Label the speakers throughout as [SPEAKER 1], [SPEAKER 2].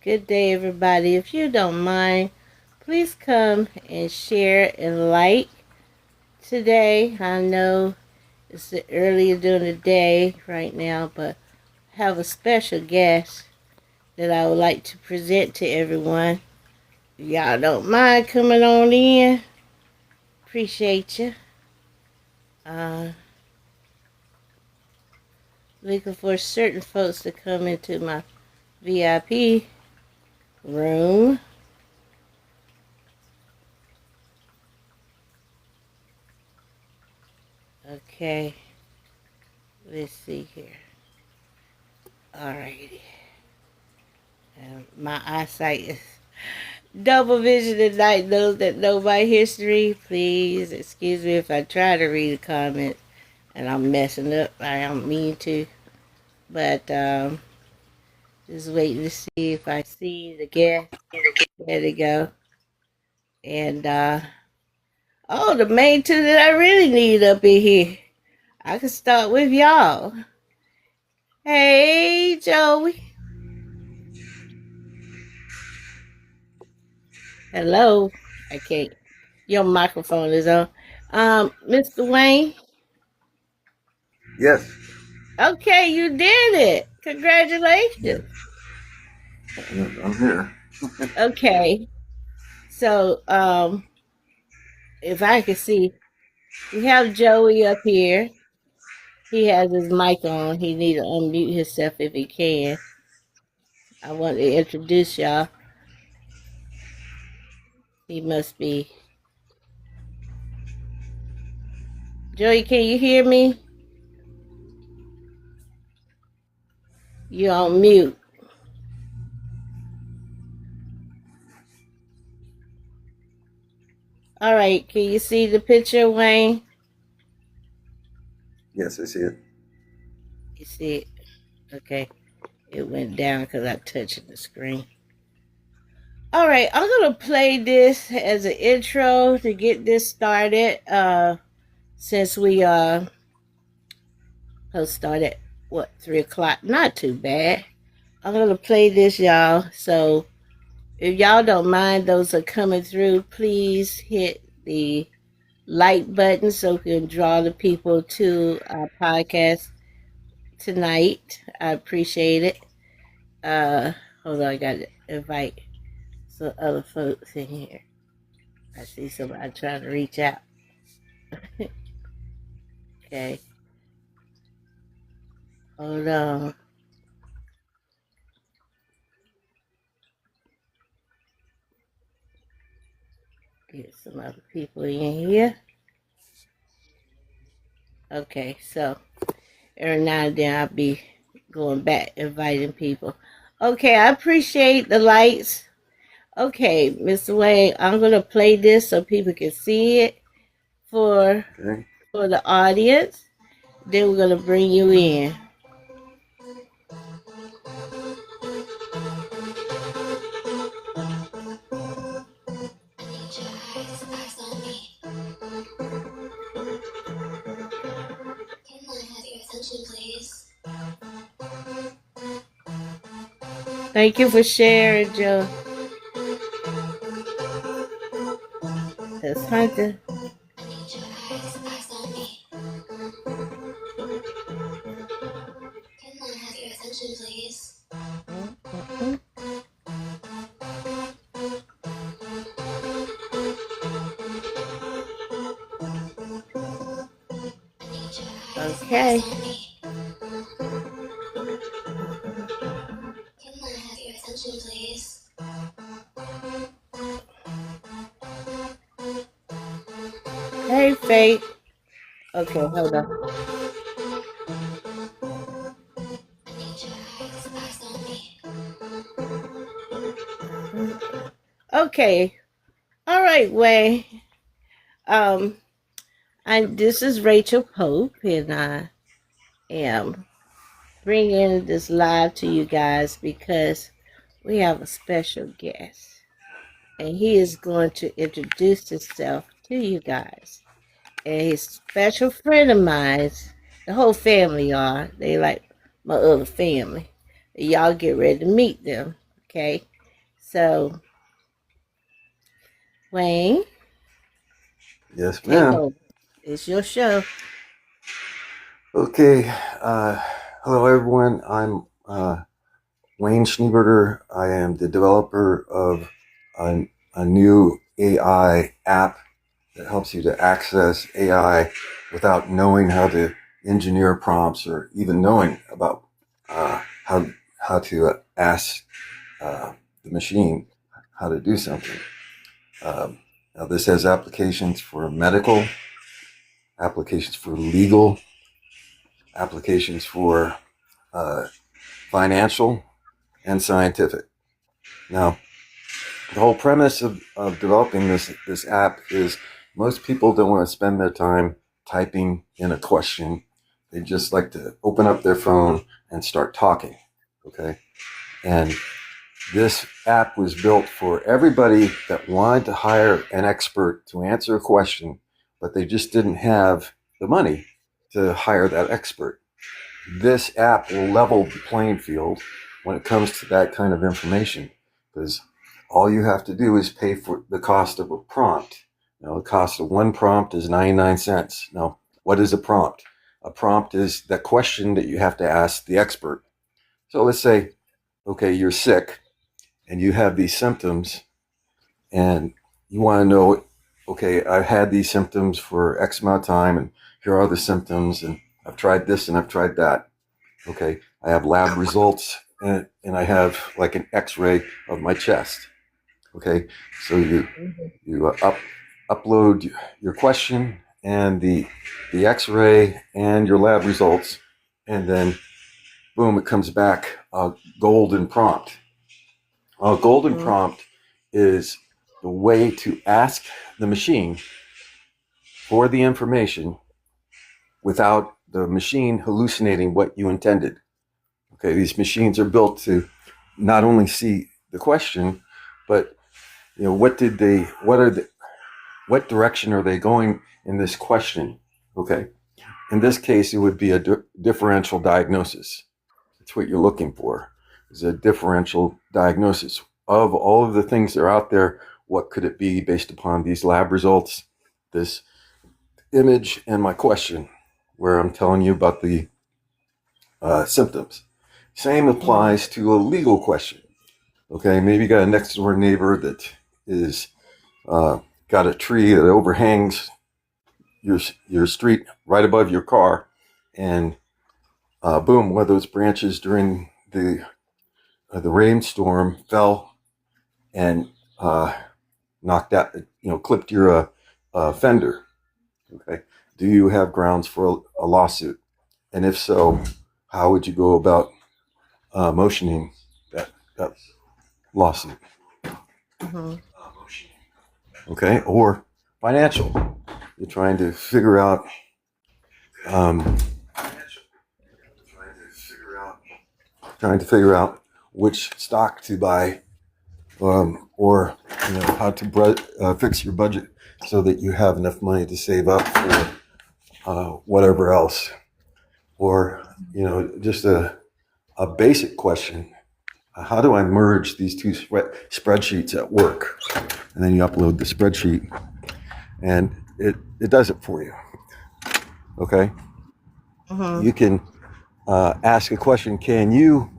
[SPEAKER 1] Good day, everybody. If you don't mind, please come and share and like today. I know it's the earlier during the day right now, but I have a special guest that I would like to present to everyone. If y'all don't mind coming on in, appreciate you. Looking for certain folks to come into my VIP room. Okay, let's see here. Alrighty. My eyesight is double vision at night. Those that know my history, please excuse me if I try to read the comments and I'm messing up. I don't mean to. But just waiting to see if I see the guest. There they go. And oh, the main two that I really need up in here. I can start with y'all. Hey, Joey. Hello. I can't. Your microphone is on. Mr. Wayne.
[SPEAKER 2] Yes.
[SPEAKER 1] Okay, you did it. Congratulations.
[SPEAKER 2] I'm here.
[SPEAKER 1] Okay. So, if I can see, we have Joey up here. He has his mic on. He need to unmute himself if he can. I want to introduce y'all. He must be. Joey, can you hear me? You're on mute. All right. Can you see the picture, Wayne?
[SPEAKER 2] Yes, I see it.
[SPEAKER 1] You see it? Okay. It went down because I touched the screen. All right, I'm gonna play this as an intro to get this started. Since we started 3 o'clock, not too bad. I'm gonna play this, y'all. So if y'all don't mind, those are coming through, please hit the like button so we can draw the people to our podcast tonight. I appreciate it. Hold on, I gotta invite some other folks in here. I see somebody trying to reach out. Okay. Hold on. Get some other people in here. Okay, so every now and then I'll be going back inviting people. Okay, I appreciate the lights. Okay, Mr. Wayne, I'm gonna play this so people can see it for the audience. Then we're gonna bring you in. Thank you for sharing, Joe. That's Hunter. Okay. Hey, Faith. Okay, hold on. Okay. All right, Wayne. This is Rachel Pope, and I am bringing this live to you guys because we have a special guest, and he is going to introduce himself to you guys. And he's a special friend of mine. The whole family are. They like my other family. Y'all get ready to meet them, okay? So, Wayne,
[SPEAKER 2] Yes,
[SPEAKER 1] take
[SPEAKER 2] ma'am.
[SPEAKER 1] over. It's your show.
[SPEAKER 2] Okay. Hello, everyone. I'm Wayne Schneeberger. I am the developer of a new AI app that helps you to access AI without knowing how to engineer prompts or even knowing about how to ask the machine how to do something. Now, this has applications for medical, applications for legal, applications for uh, financial, and scientific. Now, the whole premise of developing this app is most people don't want to spend their time typing in a question. They just like to open up their phone and start talking. Okay. And this app was built for everybody that wanted to hire an expert to answer a question, but they just didn't have the money to hire that expert. This app will level the playing field when it comes to that kind of information, because all you have to do is pay for the cost of a prompt. Now, the cost of one prompt is 99 cents. Now, what is a prompt? A prompt is the question that you have to ask the expert. So let's say, okay, you're sick and you have these symptoms and you want to know, okay, I've had these symptoms for X amount of time and here are the symptoms and I've tried this and I've tried that. Okay, I have lab results and I have like an X-ray of my chest. Okay, so you upload your question and the X-ray and your lab results, and then boom, it comes back a golden prompt. A golden prompt is the way to ask the machine for the information without the machine hallucinating what you intended. Okay, these machines are built to not only see the question, but what direction are they going in this question? Okay, in this case, it would be a differential diagnosis. That's what you're looking for, is a differential diagnosis of all of the things that are out there. What could it be based upon these lab results, this image, and my question, where I'm telling you about the symptoms. Same applies to a legal question. Okay, maybe you got a next door neighbor that is got a tree that overhangs your street right above your car, and boom, one of those branches during the rainstorm fell and knocked out, clipped your fender. Okay, do you have grounds for a lawsuit? And if so, how would you go about motioning that lawsuit? Okay, or financial. You're trying to figure out which stock to buy, or how to fix your budget so that you have enough money to save up for whatever else, or just a basic question. How do I merge these two spreadsheets at work? And then you upload the spreadsheet and it does it for you. Okay. You can ask a question. Can you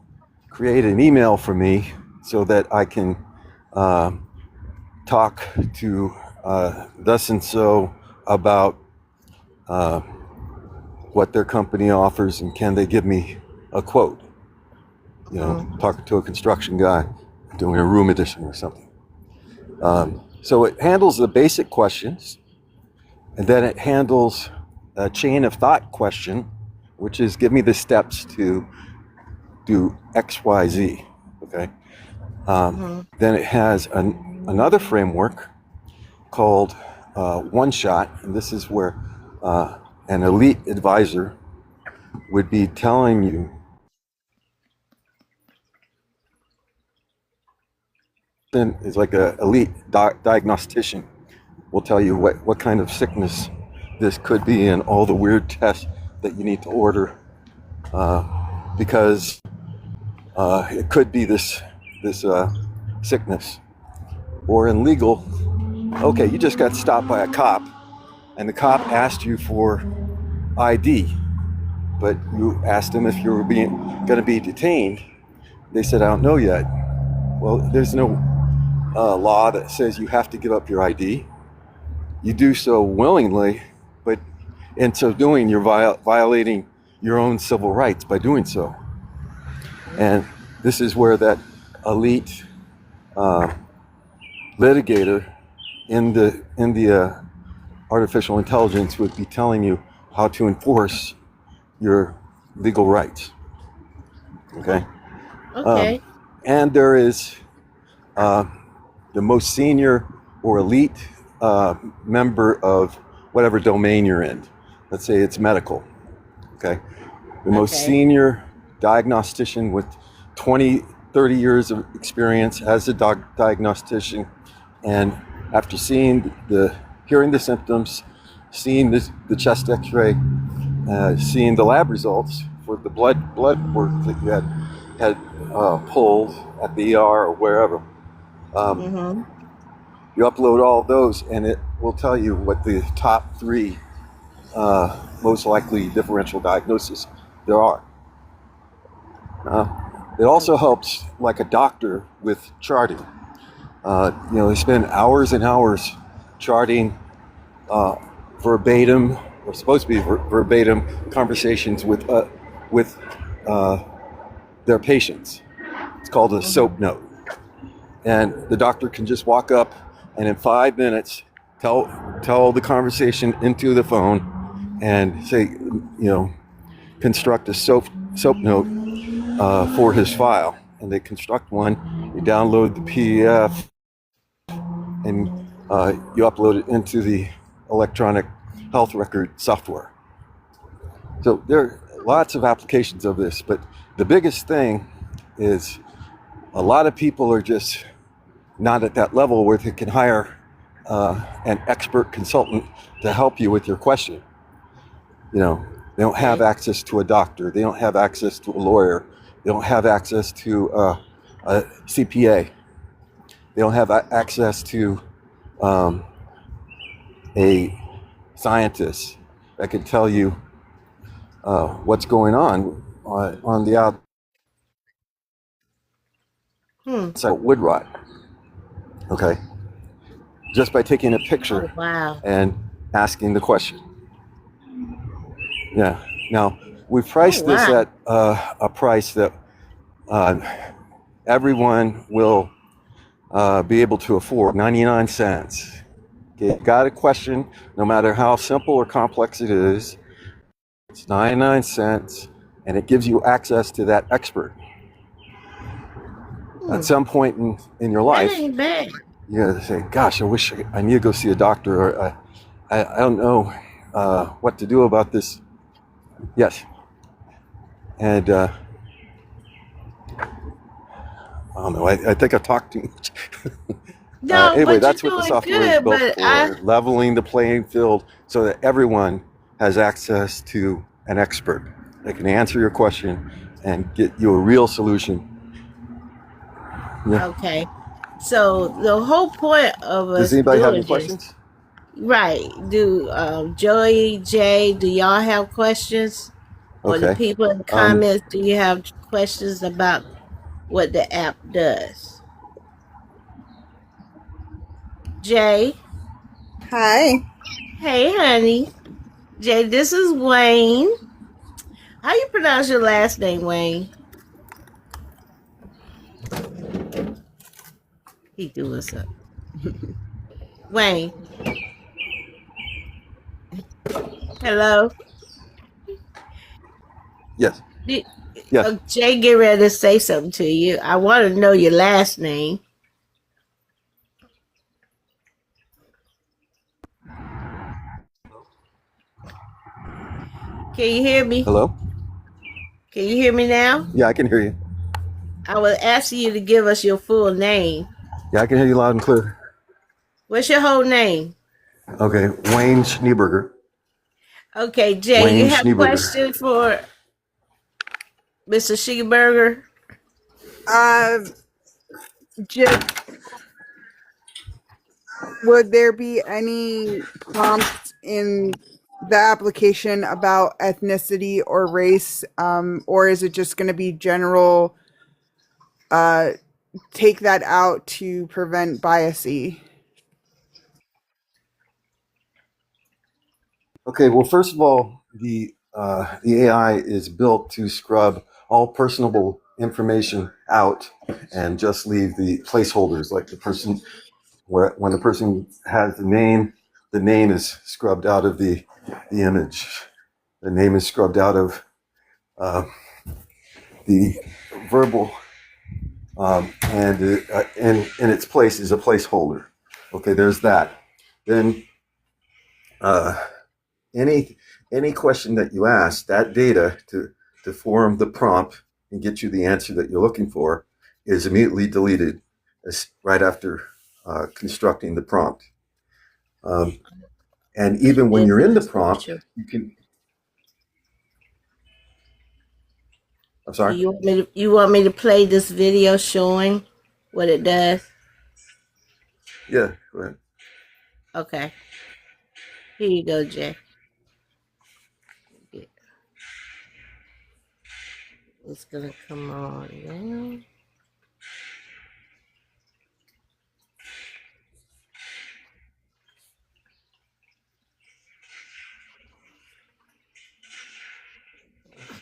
[SPEAKER 2] create an email for me so that I can talk to thus and so about what their company offers, and can they give me a quote? Talking to a construction guy doing a room addition or something. So it handles the basic questions, and then it handles a chain of thought question, which is give me the steps to do X, Y, Z. Okay. Then it has another framework called One Shot, and this is where an elite advisor would be telling you is like an elite diagnostician will tell you what kind of sickness this could be and all the weird tests that you need to order, because it could be this sickness. Or in legal, okay, you just got stopped by a cop and the cop asked you for ID, but you asked them if you were going to be detained. They said, I don't know yet. Well, there's no law that says you have to give up your ID. You do so willingly, but in so doing, you're violating your own civil rights by doing so. And this is where that elite litigator in the artificial intelligence would be telling you how to enforce your legal rights. Okay.
[SPEAKER 1] Okay.
[SPEAKER 2] And there is the most senior or elite member of whatever domain you're in. Let's say it's medical. Okay. The most
[SPEAKER 1] Okay.
[SPEAKER 2] senior diagnostician with 20, 30 years of experience as a diagnostician, and after hearing the symptoms, seeing the chest X-ray, seeing the lab results for the blood work that you had pulled at the ER or wherever,
[SPEAKER 1] Mm-hmm.
[SPEAKER 2] you upload all of those, and it will tell you what the top 3 most likely differential diagnoses there are. It also helps like a doctor with charting. They spend hours and hours charting verbatim, or supposed to be verbatim conversations with their patients. It's called a SOAP note. And the doctor can just walk up and in 5 minutes tell the conversation into the phone and say, construct a SOAP note for his file. And they construct one, you download the PDF, and you upload it into the electronic health record software. So there are lots of applications of this, but the biggest thing is a lot of people are just not at that level where they can hire an expert consultant to help you with your question. They don't have access to a doctor. They don't have access to a lawyer. They don't have access to a CPA. They don't have access to a scientist that can tell you what's going on the outside wood rot. Okay, just by taking a picture
[SPEAKER 1] Wow.
[SPEAKER 2] and asking the question. Yeah. Now we've priced this at a price that everyone will be able to afford, 99 cents. Okay, got a question, no matter how simple or complex it is, it's 99 cents, and it gives you access to that expert. At some point in your life,
[SPEAKER 1] That ain't bad.
[SPEAKER 2] you're going to say, gosh, I wish I need to go see a doctor, or I don't know what to do about this. Yes. And I don't know, I think I've talked too much.
[SPEAKER 1] No,
[SPEAKER 2] Anyway,
[SPEAKER 1] but
[SPEAKER 2] that's
[SPEAKER 1] you're
[SPEAKER 2] what the
[SPEAKER 1] doing
[SPEAKER 2] software is
[SPEAKER 1] good.
[SPEAKER 2] built
[SPEAKER 1] But
[SPEAKER 2] for, leveling the playing field so that everyone has access to an expert that can answer your question and get you a real solution. Yeah.
[SPEAKER 1] okay. So the whole point of us
[SPEAKER 2] Does anybody have any
[SPEAKER 1] doing this,
[SPEAKER 2] questions?
[SPEAKER 1] right? Do Joey, Jay, do y'all have questions? Or the
[SPEAKER 2] Okay.
[SPEAKER 1] people in the comments, do you have questions about what the app does? Jay,
[SPEAKER 3] Hi.
[SPEAKER 1] hey honey. Jay, this is Wayne. How you pronounce your last name, Wayne? He threw us up. Wayne. Hello.
[SPEAKER 2] Yes.
[SPEAKER 1] Did,
[SPEAKER 2] Yes.
[SPEAKER 1] Jay, get ready to say something to you. I want to know your last name. Can you hear me?
[SPEAKER 2] Hello?
[SPEAKER 1] Can you hear me now?
[SPEAKER 2] Yeah, I can hear you.
[SPEAKER 1] I was asking you to give us your full name.
[SPEAKER 2] Yeah, I can hear you loud and clear.
[SPEAKER 1] What's your whole name?
[SPEAKER 2] Okay, Wayne Schneeberger.
[SPEAKER 1] Okay, Jay,
[SPEAKER 2] Wayne
[SPEAKER 1] you have a
[SPEAKER 2] Schneeberger.
[SPEAKER 1] question for Mr. Schneeberger?
[SPEAKER 3] Just would there be any prompts in the application about ethnicity or race, or is it just going to be general? Take that out to prevent biasy.
[SPEAKER 2] Okay, well, first of all, the AI is built to scrub all personable information out and just leave the placeholders, like the person when the person has the name is scrubbed out of the image. The name is scrubbed out of the verbal, and in its place is a placeholder. Okay, there's that. Then any question that you ask, that data to form the prompt and get you the answer that you're looking for is immediately deleted right after constructing the prompt. And even when you're in the prompt, you can. I'm sorry.
[SPEAKER 1] You want me to play this video showing what it does?
[SPEAKER 2] Yeah, go ahead.
[SPEAKER 1] Okay. Here you go, Jay. It's gonna come on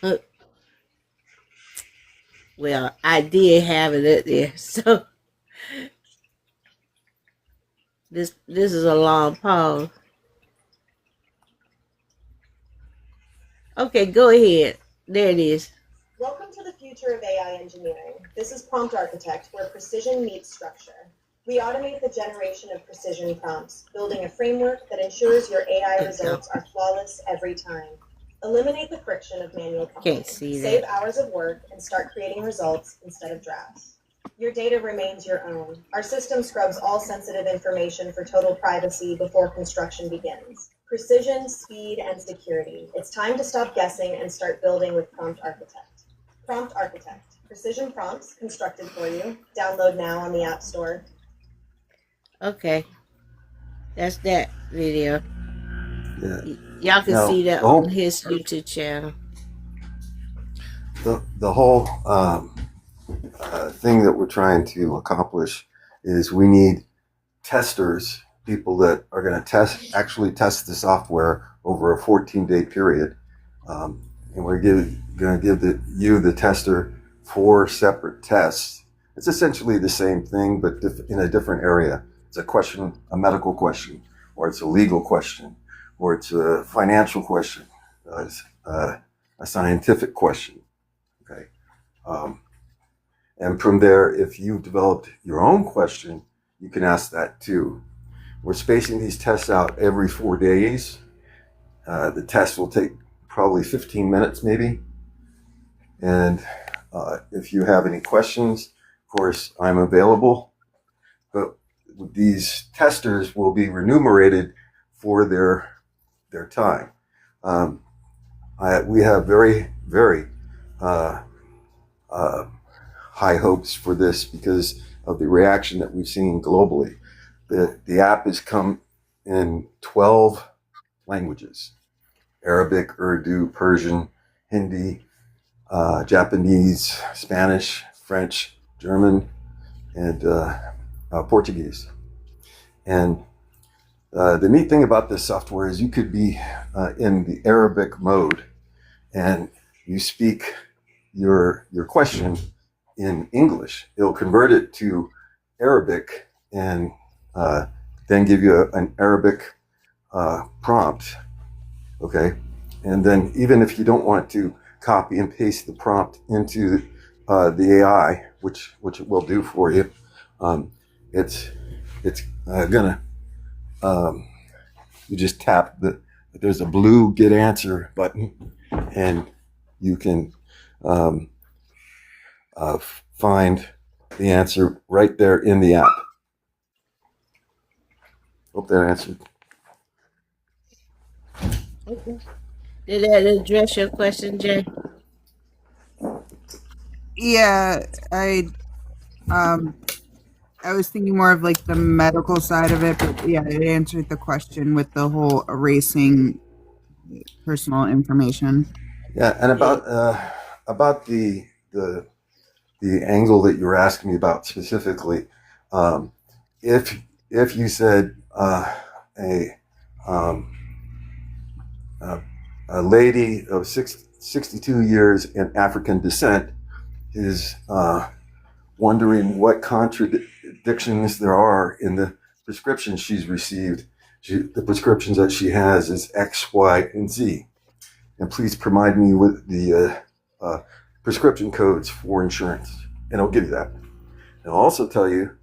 [SPEAKER 1] now. Well, I did have it up there, so this is a long pause. Okay, go ahead. There it is.
[SPEAKER 4] Welcome to the future of AI engineering. This is Prompt Architect, where precision meets structure. We automate the generation of precision prompts, building a framework that ensures your AI results are flawless every time. Eliminate the friction of manual prompting. Save hours of work and start creating results instead of drafts. Your data remains your own. Our system scrubs all sensitive information for total privacy before construction begins. Precision, speed, and security. It's time to stop guessing and start building with Prompt Architect. Prompt Architect. Precision prompts constructed for you. Download now on the App Store.
[SPEAKER 1] Okay. That's that video.
[SPEAKER 2] Yeah.
[SPEAKER 1] Y'all can see that on his YouTube channel.
[SPEAKER 2] The whole thing that we're trying to accomplish is we need testers, people that are going to actually test the software over a 14-day period. And we're going to give you, the tester, 4 separate tests. It's essentially the same thing, but in a different area. It's a question, a medical question, or it's a legal question, or it's a financial question, a scientific question. Okay. And from there, if you've developed your own question, you can ask that too. We're spacing these tests out every 4 days. The test will take probably 15 minutes maybe. And if you have any questions, of course, I'm available. But these testers will be remunerated for their time. We have very, very high hopes for this because of the reaction that we've seen globally. The app has come in 12 languages: Arabic, Urdu, Persian, Hindi, Japanese, Spanish, French, German, and Portuguese. And the neat thing about this software is you could be in the Arabic mode and you speak your question in English. It'll convert it to Arabic and then give you an Arabic prompt. Okay. And then even if you don't want to copy and paste the prompt into the AI, which it will do for you, it's gonna, you just tap there's a blue get answer button and you can find the answer right there in the app. Hope that answered.
[SPEAKER 1] Okay. Did that address your question, Jay?
[SPEAKER 3] Yeah, I I was thinking more of like the medical side of it, but yeah, it answered the question with the whole erasing personal information.
[SPEAKER 2] Yeah, and about the angle that you were asking me about specifically, um, if you said a um, a lady of 62 years in African descent is wondering what contradictions there are in the prescriptions she's received. The prescriptions that she has is X, Y, and Z. And please provide me with the prescription codes for insurance, and it'll give you that. It'll also tell you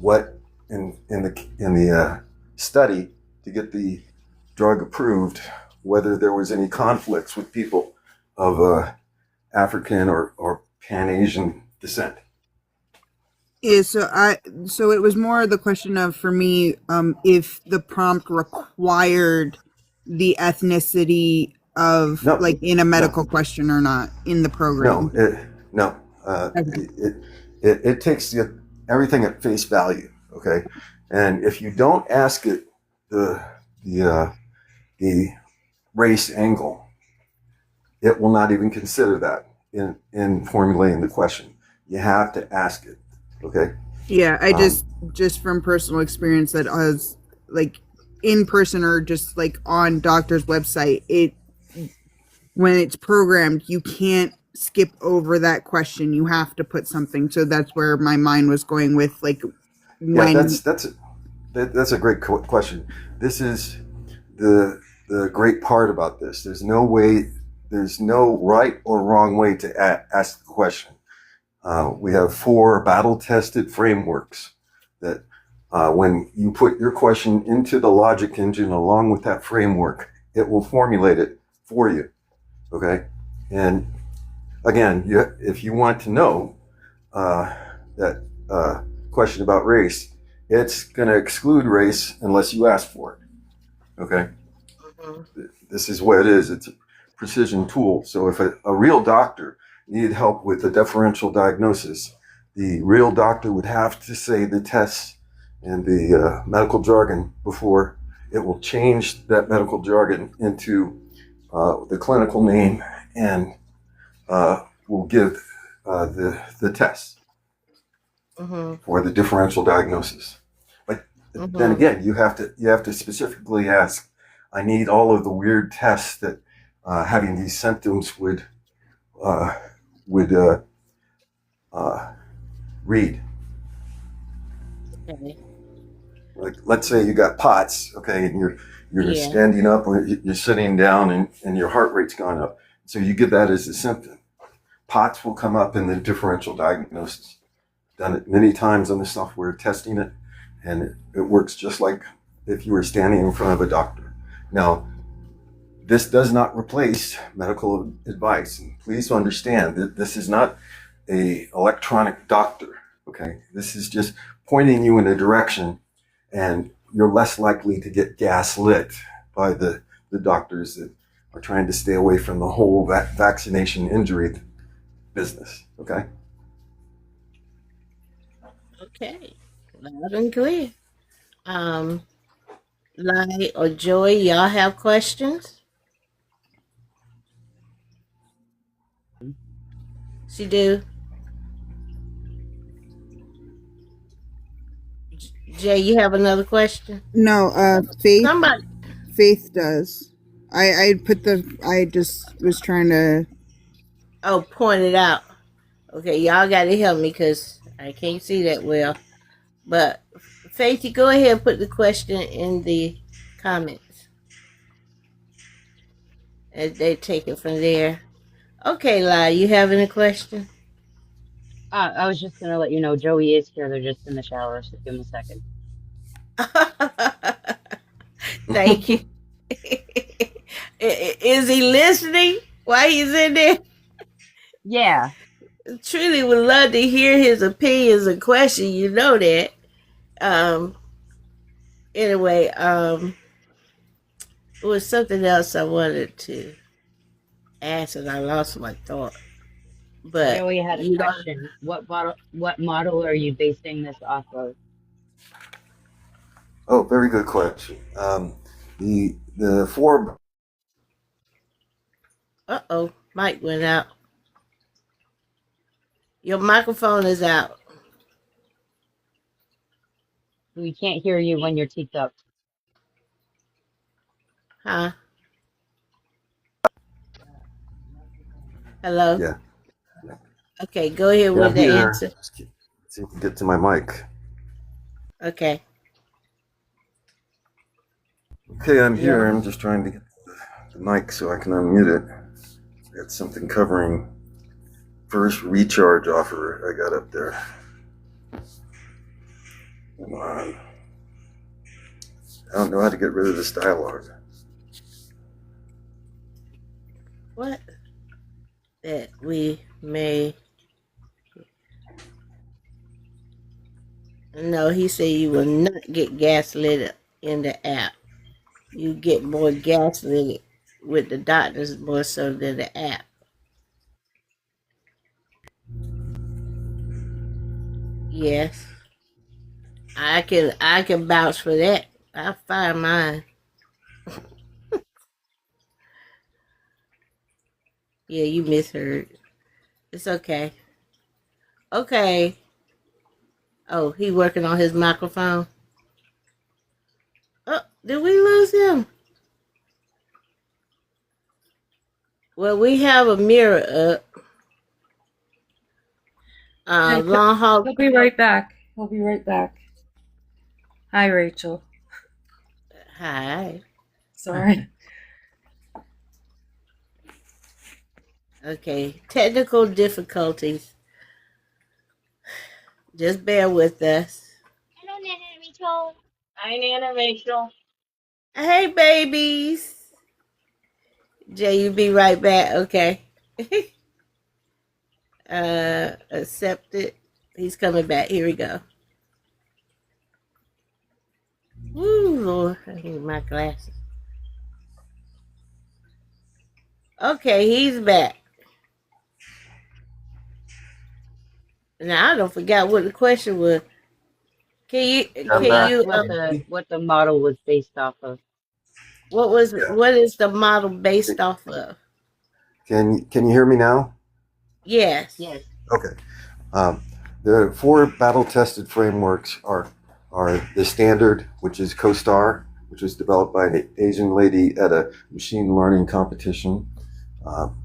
[SPEAKER 2] what in the study to get the drug approved, whether there was any conflicts with people of African or Pan Asian descent.
[SPEAKER 3] Yeah, so it was more the question of for me, if the prompt required the ethnicity of
[SPEAKER 2] No,
[SPEAKER 3] like in a
[SPEAKER 2] no,
[SPEAKER 3] medical question or not in the
[SPEAKER 2] no,
[SPEAKER 3] program.
[SPEAKER 2] no.
[SPEAKER 3] Okay.
[SPEAKER 2] It takes everything at face value. Okay, and if you don't ask it the the race angle, it will not even consider that in formulating the question. You have to ask it. Okay.
[SPEAKER 3] Yeah, I
[SPEAKER 2] Um,
[SPEAKER 3] just from personal experience that I was like in person or just like on doctor's website, it when it's programmed, you can't skip over that question. You have to put something. So that's where my mind was going with like
[SPEAKER 2] yeah,
[SPEAKER 3] when
[SPEAKER 2] that's a great question. This is the great part about this. There's no right or wrong way to ask the question. We have 4 battle-tested frameworks that when you put your question into the logic engine along with that framework, it will formulate it for you. Okay? And again, if you want to know that question about race, it's going to exclude race unless you ask for it. Okay?
[SPEAKER 1] Mhm.
[SPEAKER 2] This is what it is. It's a precision tool. So if a real doctor needed help with a differential diagnosis, the real doctor would have to say the tests and the medical jargon before it will change that medical jargon into the clinical name and will give the tests
[SPEAKER 1] Mhm.
[SPEAKER 2] for the differential diagnosis. But then
[SPEAKER 1] Mhm.
[SPEAKER 2] again, you have to specifically ask. I need all of the weird tests that having these symptoms uh, would read.
[SPEAKER 1] Okay.
[SPEAKER 2] Like, let's say you got POTS, okay, and you're
[SPEAKER 1] Yeah.
[SPEAKER 2] standing up or you're sitting down and your heart rate's gone up. So you get that as a symptom. POTS will come up in the differential diagnosis. Done it many times on the software testing it, and it works just like if you were standing in front of a doctor. Now, this does not replace medical advice. And please understand that this is not a electronic doctor. Okay, this is just pointing you in a direction, and you're less likely to get gaslit by the doctors that are trying to stay away from the whole vaccination injury business. Okay.
[SPEAKER 1] Okay. Loud and clear. Um, Lai or Joy, y'all have questions? She do. Jay, you have another question?
[SPEAKER 3] no, Faith
[SPEAKER 1] Somebody.
[SPEAKER 3] Faith does. I just was trying to.
[SPEAKER 1] Oh, point it out. Okay, y'all got to help me because I can't see that well. But Faith, you go ahead and put the question in the comments, and they take it from there. Okay, Lai, you have any question?
[SPEAKER 5] I was just gonna let you know Joey is here. They're just in the shower, so give him a second.
[SPEAKER 1] Thank you. Is he listening while he's in there?
[SPEAKER 5] Yeah.
[SPEAKER 1] Truly would love to hear his opinions and questions. You know that. Um. Anyway, it was something else I wanted to ask, and I lost my thought. but
[SPEAKER 5] Joey had a
[SPEAKER 1] you don't.
[SPEAKER 5] question. What model are you basing this off of?
[SPEAKER 2] Oh, very good question. The four.
[SPEAKER 1] Uh-oh, mic went out. Your microphone is out.
[SPEAKER 5] We can't hear you when you're teed up.
[SPEAKER 1] Huh? Hello?
[SPEAKER 2] Yeah,
[SPEAKER 1] Okay, go ahead
[SPEAKER 2] yeah,
[SPEAKER 1] with
[SPEAKER 2] I'm
[SPEAKER 1] the
[SPEAKER 2] here.
[SPEAKER 1] answer.
[SPEAKER 2] See if we can get to my mic.
[SPEAKER 1] Okay.
[SPEAKER 2] Okay, I'm
[SPEAKER 1] Yeah.
[SPEAKER 2] here. I'm just trying to get the mic so I can unmute it. Got something covering first recharge offer I got up there. Come on. I don't know how to get rid of this dialogue.
[SPEAKER 1] What? That we may. No, he said you will not get gaslit in the app. You get more gaslit with the doctors more so than the app. Yes. I can vouch for that. I find mine. Yeah, you misheard. It's okay. Okay. Oh, he working on his microphone. Oh, did we lose him? Well, we have a mirror up. Long haul.
[SPEAKER 6] He'll be right back. He'll be right back. Hi, Rachel.
[SPEAKER 1] Hi.
[SPEAKER 6] Sorry.
[SPEAKER 1] Okay. Technical difficulties. Just bear with us.
[SPEAKER 5] Hello, Nana Rachel. Hi, Nana Rachel.
[SPEAKER 1] Hey, babies. Jay, you be right back. Okay. Accept it. He's coming back. Here we go. Woo, Lord. I need my glasses. Okay, he's back. Now I don't forget what the question was. Can
[SPEAKER 2] I'm back.
[SPEAKER 1] you
[SPEAKER 5] What the model was based off of?
[SPEAKER 1] what is the model based off of?
[SPEAKER 2] Can you hear me now?
[SPEAKER 1] Yes.
[SPEAKER 5] Yes.
[SPEAKER 2] Okay. The four battle-tested frameworks are the standard, which is CoStar, which was developed by an Asian lady at a machine learning competition.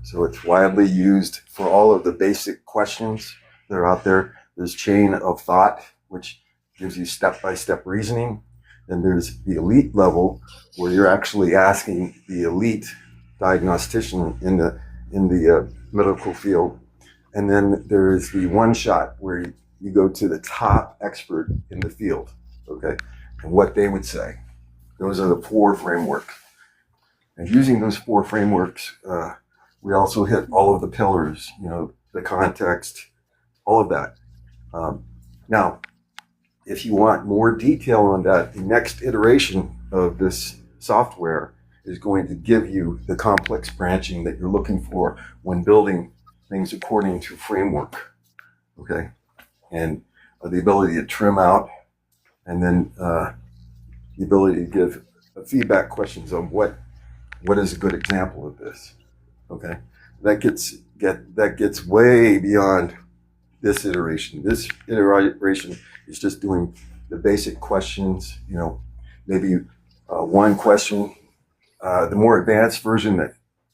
[SPEAKER 2] So it's widely used for all of the basic questions that are out there. There's chain of thought, which gives you step-by-step reasoning. Then there's the elite level, where you're actually asking the elite diagnostician in the medical field. And then there's the one shot where you go to the top expert in the field, okay, and what they would say. Those are the four frameworks. And using those four frameworks, we also hit all of the pillars, the context, all of that. Now, if you want more detail on that, the next iteration of this software is going to give you the complex branching that you're looking for when building things according to framework, okay? And the ability to trim out, and then the ability to give feedback questions on what is a good example of this, okay? That gets way beyond this iteration. This iteration is just doing the basic questions, maybe one question. The more advanced version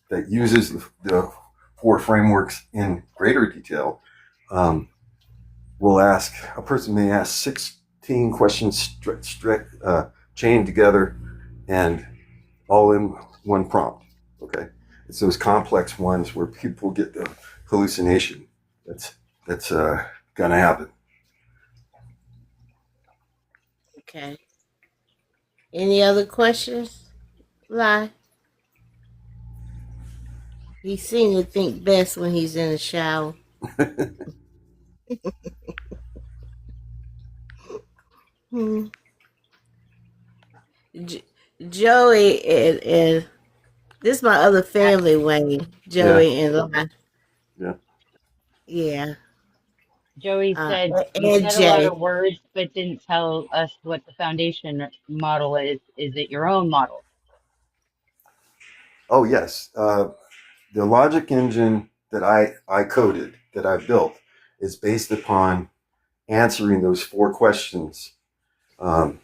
[SPEAKER 2] that uses the four frameworks in greater detail, a person may ask 16 questions chained together and all in one prompt, okay? It's those complex ones where people get the hallucination that's gonna happen.
[SPEAKER 1] Okay. Any other questions? Lie. He seems to think best when he's in the shower. Hmm. Joey and this is my other family, Wayne. Joey and Lie.
[SPEAKER 2] Yeah.
[SPEAKER 1] Yeah.
[SPEAKER 5] Joey said you
[SPEAKER 1] And
[SPEAKER 5] said a lot
[SPEAKER 1] Jay.
[SPEAKER 5] of words, but didn't tell us what the foundation model is. Is it your own model?
[SPEAKER 2] Oh, yes. The logic engine that I coded, that I built, is based upon answering those 4 questions um,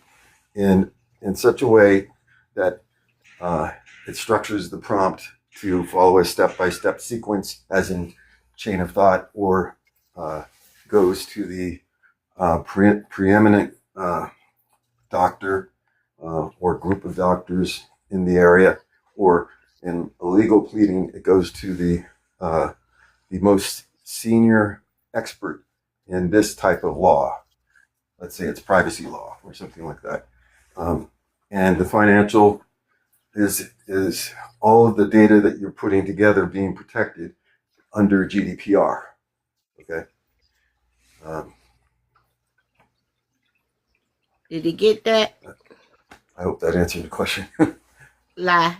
[SPEAKER 2] in such a way that it structures the prompt to follow a step-by-step sequence, as in chain of thought, or goes to the preeminent doctor or group of doctors in the area, or in a legal pleading, it goes to the most senior expert in this type of law. Let's say it's privacy law or something like that. And the financial is all of the data that you're putting together being protected under GDPR. Okay.
[SPEAKER 1] Did he get that?
[SPEAKER 2] I hope that answered the question.
[SPEAKER 1] Lie.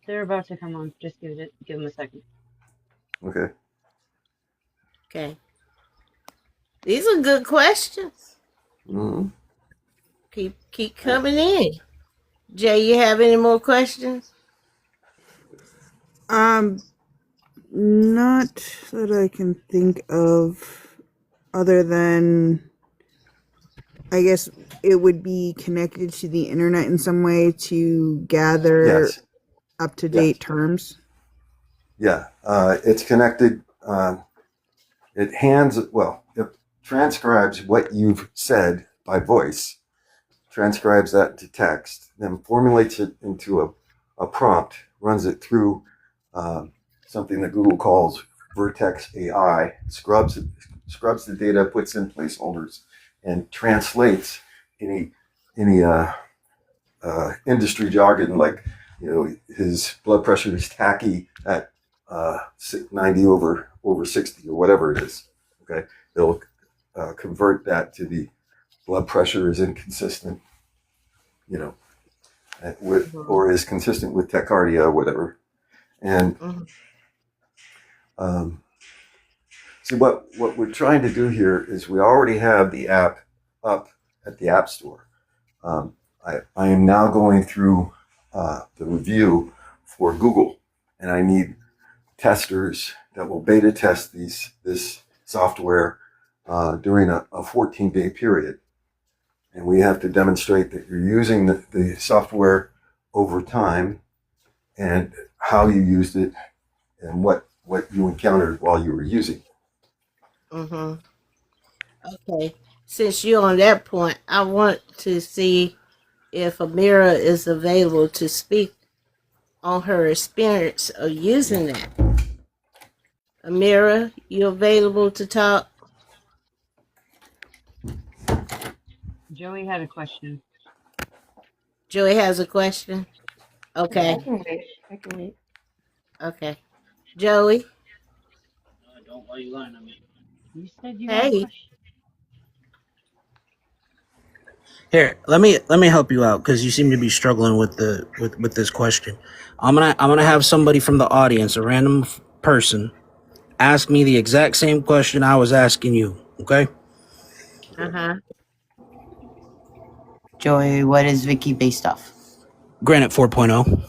[SPEAKER 5] They're about to come on. Just give them a second.
[SPEAKER 2] Okay.
[SPEAKER 1] Okay. These are good questions.
[SPEAKER 2] Mm-hmm.
[SPEAKER 1] Keep coming in. Jay, you have any more questions?
[SPEAKER 3] Not that I can think of, other than I guess it would be connected to the internet in some way to gather
[SPEAKER 2] Yes.
[SPEAKER 3] up-to-date
[SPEAKER 2] Yes.
[SPEAKER 3] terms.
[SPEAKER 2] Yeah. It's connected. It transcribes what you've said by voice, transcribes that to text, then formulates it into a prompt, runs it through something that Google calls Vertex AI, scrubs the data, puts in placeholders, and translates any industry jargon, like, his blood pressure is tacky at 90 over 60 or whatever it is. Okay, they'll convert that to the blood pressure is inconsistent, or is consistent with tachycardia or whatever. And see, what we're trying to do here is we already have the app up at the App Store. I am now going through the review for Google, and I need testers that will beta test this software during a 14-day period. And we have to demonstrate that you're using the software over time, and how you used it, and what you encountered while you were using it.
[SPEAKER 1] Mm-hmm. Okay. Since you're on that point, I want to see if Amira is available to speak on her experience of using that. Amira, you available to talk?
[SPEAKER 5] Joey had a question.
[SPEAKER 1] Joey has a question. Okay.
[SPEAKER 6] I can wait.
[SPEAKER 1] Okay. Joey.
[SPEAKER 7] Don't while you lying on me.
[SPEAKER 5] You said you had a
[SPEAKER 1] Hey.
[SPEAKER 5] question.
[SPEAKER 7] Here, let me help you out, because you seem to be struggling with this question. I'm gonna have somebody from the audience, a random person, ask me the exact same question I was asking you. Okay?
[SPEAKER 1] Uh-huh.
[SPEAKER 8] Joey, what is Vicky based off?
[SPEAKER 7] Granite 4.0.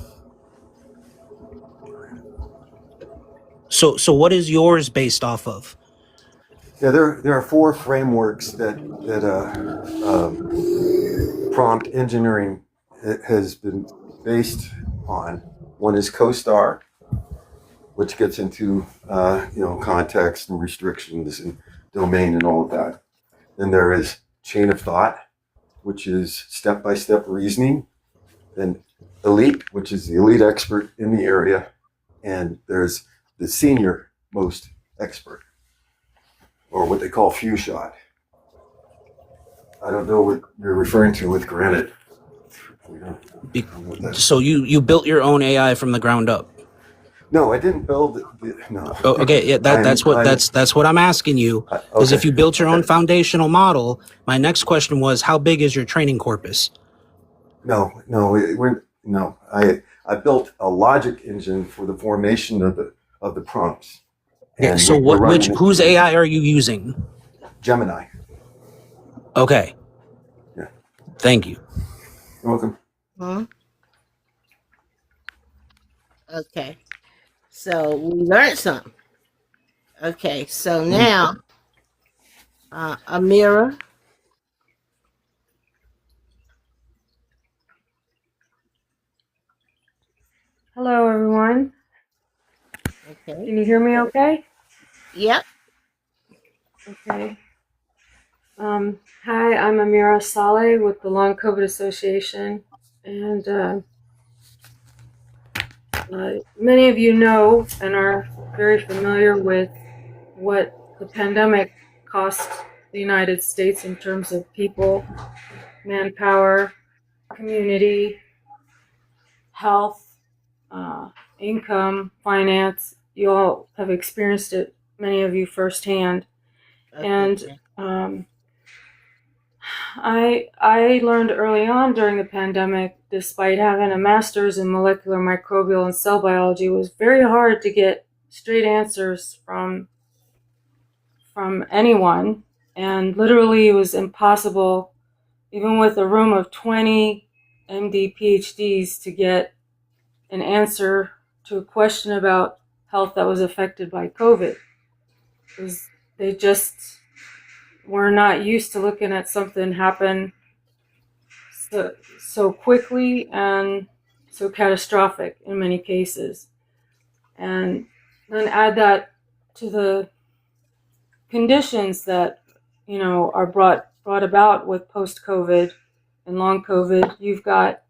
[SPEAKER 7] So what is yours based off of?
[SPEAKER 2] Yeah, there are 4 frameworks that prompt engineering has been based on. One is CoStar, which gets into context and restrictions and domain and all of that. Then there is chain of thought, which is step-by-step reasoning. Then elite, which is the elite expert in the area, and there's the senior most expert, or what they call few shot. I don't know what you're referring to with Granite.
[SPEAKER 7] So you built your own AI from the ground up?
[SPEAKER 2] No, I didn't build it. No.
[SPEAKER 7] Oh, okay, yeah, that's what I'm asking you. Because if you built your own foundational model, my next question was, how big is your training corpus?
[SPEAKER 2] No. I built a logic engine for the formation of of the prompts.
[SPEAKER 7] Yeah.
[SPEAKER 2] And
[SPEAKER 7] So
[SPEAKER 2] we're running
[SPEAKER 7] whose AI are you using?
[SPEAKER 2] Gemini.
[SPEAKER 7] Okay.
[SPEAKER 2] Yeah.
[SPEAKER 7] Thank you.
[SPEAKER 2] You're welcome.
[SPEAKER 1] Hmm? Okay. So we learned something. Okay. So now, Amira.
[SPEAKER 6] Hello, everyone.
[SPEAKER 1] Okay.
[SPEAKER 6] Can you hear me okay?
[SPEAKER 1] Yep.
[SPEAKER 6] Okay. Hi, I'm Amira Saleh with the Long COVID Association. And many of you know and are very familiar with what the pandemic cost the United States in terms of people, manpower, community, health, income, finance. You all have experienced it, many of you firsthand.
[SPEAKER 1] Okay.
[SPEAKER 6] And I learned early on during the pandemic, despite having a master's in molecular microbial and cell biology, it was very hard to get straight answers from anyone. And literally it was impossible, even with a room of 20 MD PhDs, to get an answer to a question about health that was affected by COVID. They just were not used to looking at something happen so quickly and so catastrophic in many cases. And then add that to the conditions that, are brought about with post-COVID and long COVID. You've got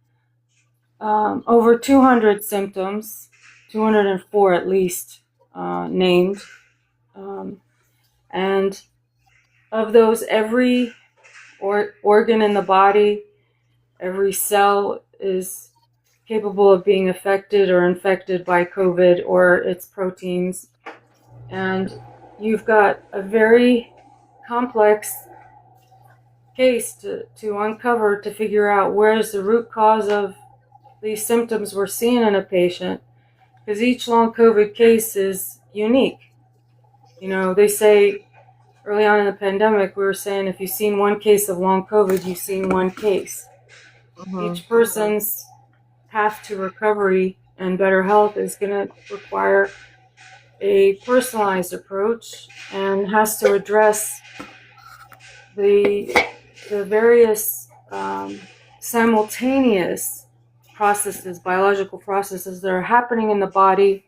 [SPEAKER 6] over 200 symptoms, 204 at least, named. And of those, every organ in the body, every cell is capable of being affected or infected by COVID or its proteins. And you've got a very complex case to uncover to figure out where is the root cause of these symptoms we're seeing in a patient, because each long COVID case is unique. They say early on in the pandemic, we were saying if you've seen one case of long COVID, you've seen one case. Each person's path to recovery and better health is going to require a personalized approach and has to address the various simultaneous processes, biological processes that are happening in the body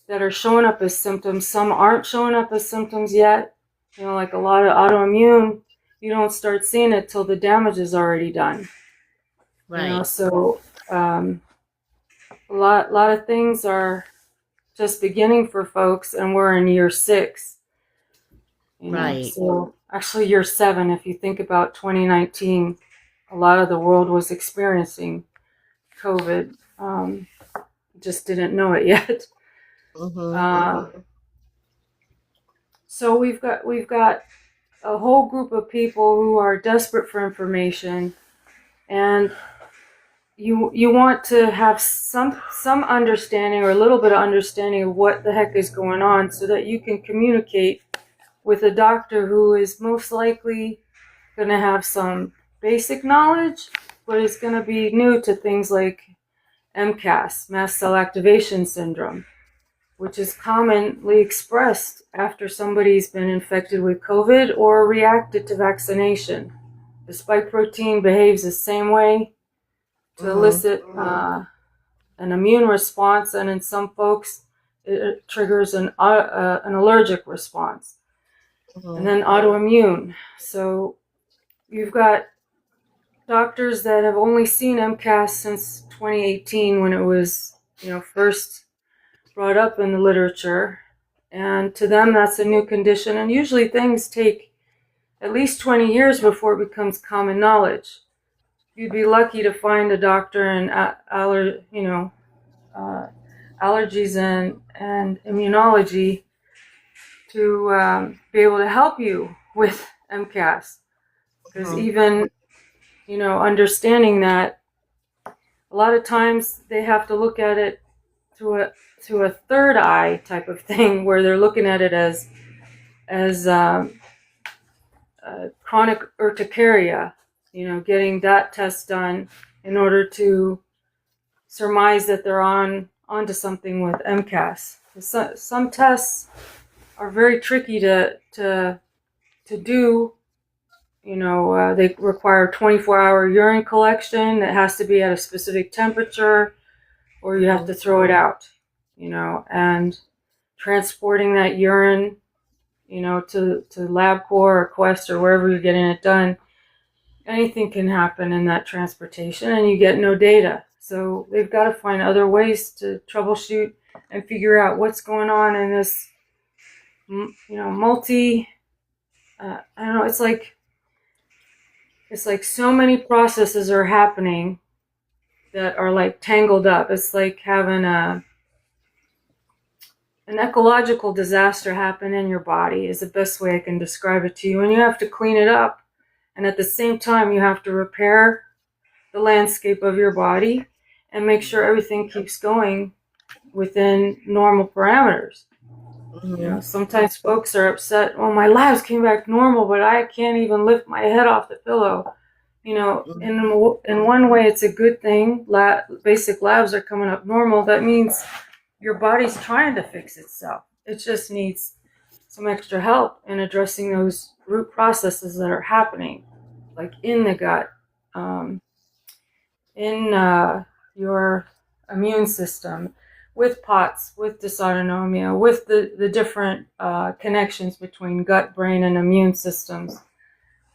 [SPEAKER 6] that are showing up as symptoms. Some aren't showing up as symptoms yet. Like a lot of autoimmune, you don't start seeing it till the damage is already done.
[SPEAKER 1] Right.
[SPEAKER 6] So a lot of things are just beginning for folks, and we're in year 6.
[SPEAKER 1] Right.
[SPEAKER 6] So actually year 7, if you think about 2019, a lot of the world was experiencing COVID. Just didn't know it yet. So we've got a whole group of people who are desperate for information, and you want to have some understanding or a little bit of understanding of what the heck is going on so that you can communicate with a doctor who is most likely going to have some basic knowledge, but is going to be new to things like MCAS, mast cell activation syndrome, which is commonly expressed after somebody's been infected with COVID or reacted to vaccination. The spike protein behaves the same way to elicit an immune response, and in some folks, it triggers an allergic response, and then autoimmune. So you've got doctors that have only seen MCAS since 2018 when it was, first brought up in the literature, and to them that's a new condition, and usually things take at least 20 years before it becomes common knowledge. You'd be lucky to find a doctor in allergies and immunology to be able to help you with MCAS, because even understanding that, a lot of times they have to look at it through to a third eye type of thing, where they're looking at it as chronic urticaria, getting that test done in order to surmise that they're onto something with MCAS. Some tests are very tricky to do. They require 24-hour urine collection that has to be at a specific temperature, or you have to throw it out, and transporting that urine, to LabCorp or Quest or wherever you're getting it done. Anything can happen in that transportation, and you get no data. So they've got to find other ways to troubleshoot and figure out what's going on in this, multi. I don't know. It's like so many processes are happening that are like tangled up. It's like having an ecological disaster happen in your body is the best way I can describe it to you. And you have to clean it up. And at the same time, you have to repair the landscape of your body and make sure everything keeps going within normal parameters. Sometimes folks are upset, well, my labs came back normal, but I can't even lift my head off the pillow. In one way, it's a good thing. Basic labs are coming up normal. That means your body's trying to fix itself. It just needs some extra help in addressing those root processes that are happening, like in the gut, in your immune system, with POTS, with dysautonomia, with the different connections between gut, brain, and immune systems,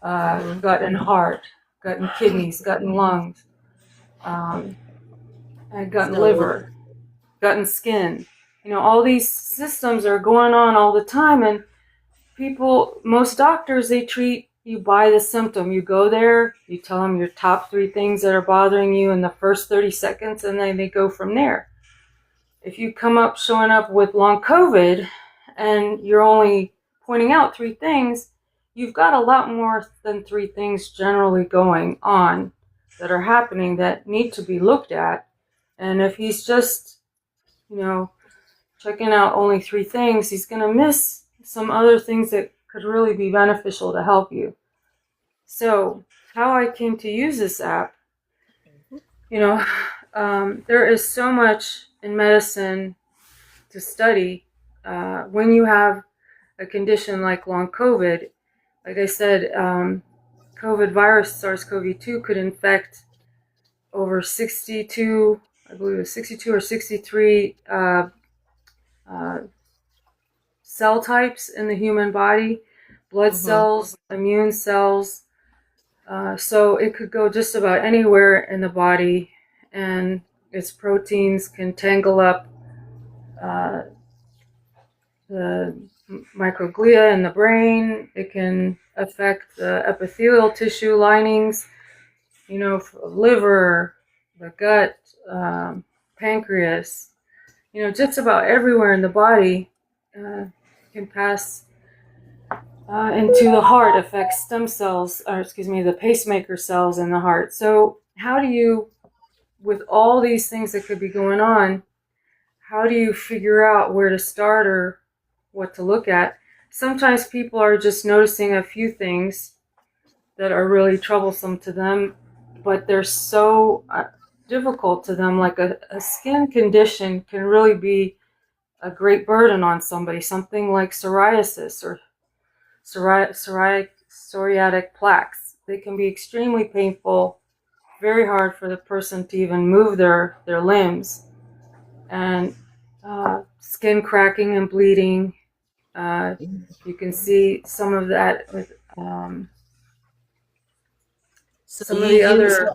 [SPEAKER 6] gut and heart, gut and kidneys, gut and lungs, and gut and liver, gut and skin. All these systems are going on all the time, and most doctors, they treat you by the symptom. You go there, you tell them your top 3 things that are bothering you in the first 30 seconds, and then they go from there. If you showing up with long COVID and you're only pointing out 3 things, you've got a lot more than 3 things generally going on that are happening that need to be looked at. And if he's just, checking out only 3 things, he's going to miss some other things that could really be beneficial to help you. So how I came to use this app, there is so much in medicine to study. When you have a condition like long COVID, like I said, COVID virus, SARS-CoV-2, could infect over 62 or 63 cell types in the human body, blood cells, immune cells. So it could go just about anywhere in the body, and its proteins can tangle up the microglia in the brain. It can affect the epithelial tissue linings, liver, the gut, pancreas, just about everywhere in the body. Can pass into the heart, affect stem cells, the pacemaker cells in the heart. So how do you, with all these things that could be going on, how do you figure out where to start or what to look at? Sometimes people are just noticing a few things that are really troublesome to them, but they're so difficult to them. Like a skin condition can really be a great burden on somebody, something like psoriasis or psoriatic plaques. They can be extremely painful, very hard for the person to even move their limbs, and skin cracking and bleeding. You can see some of that with some of the other.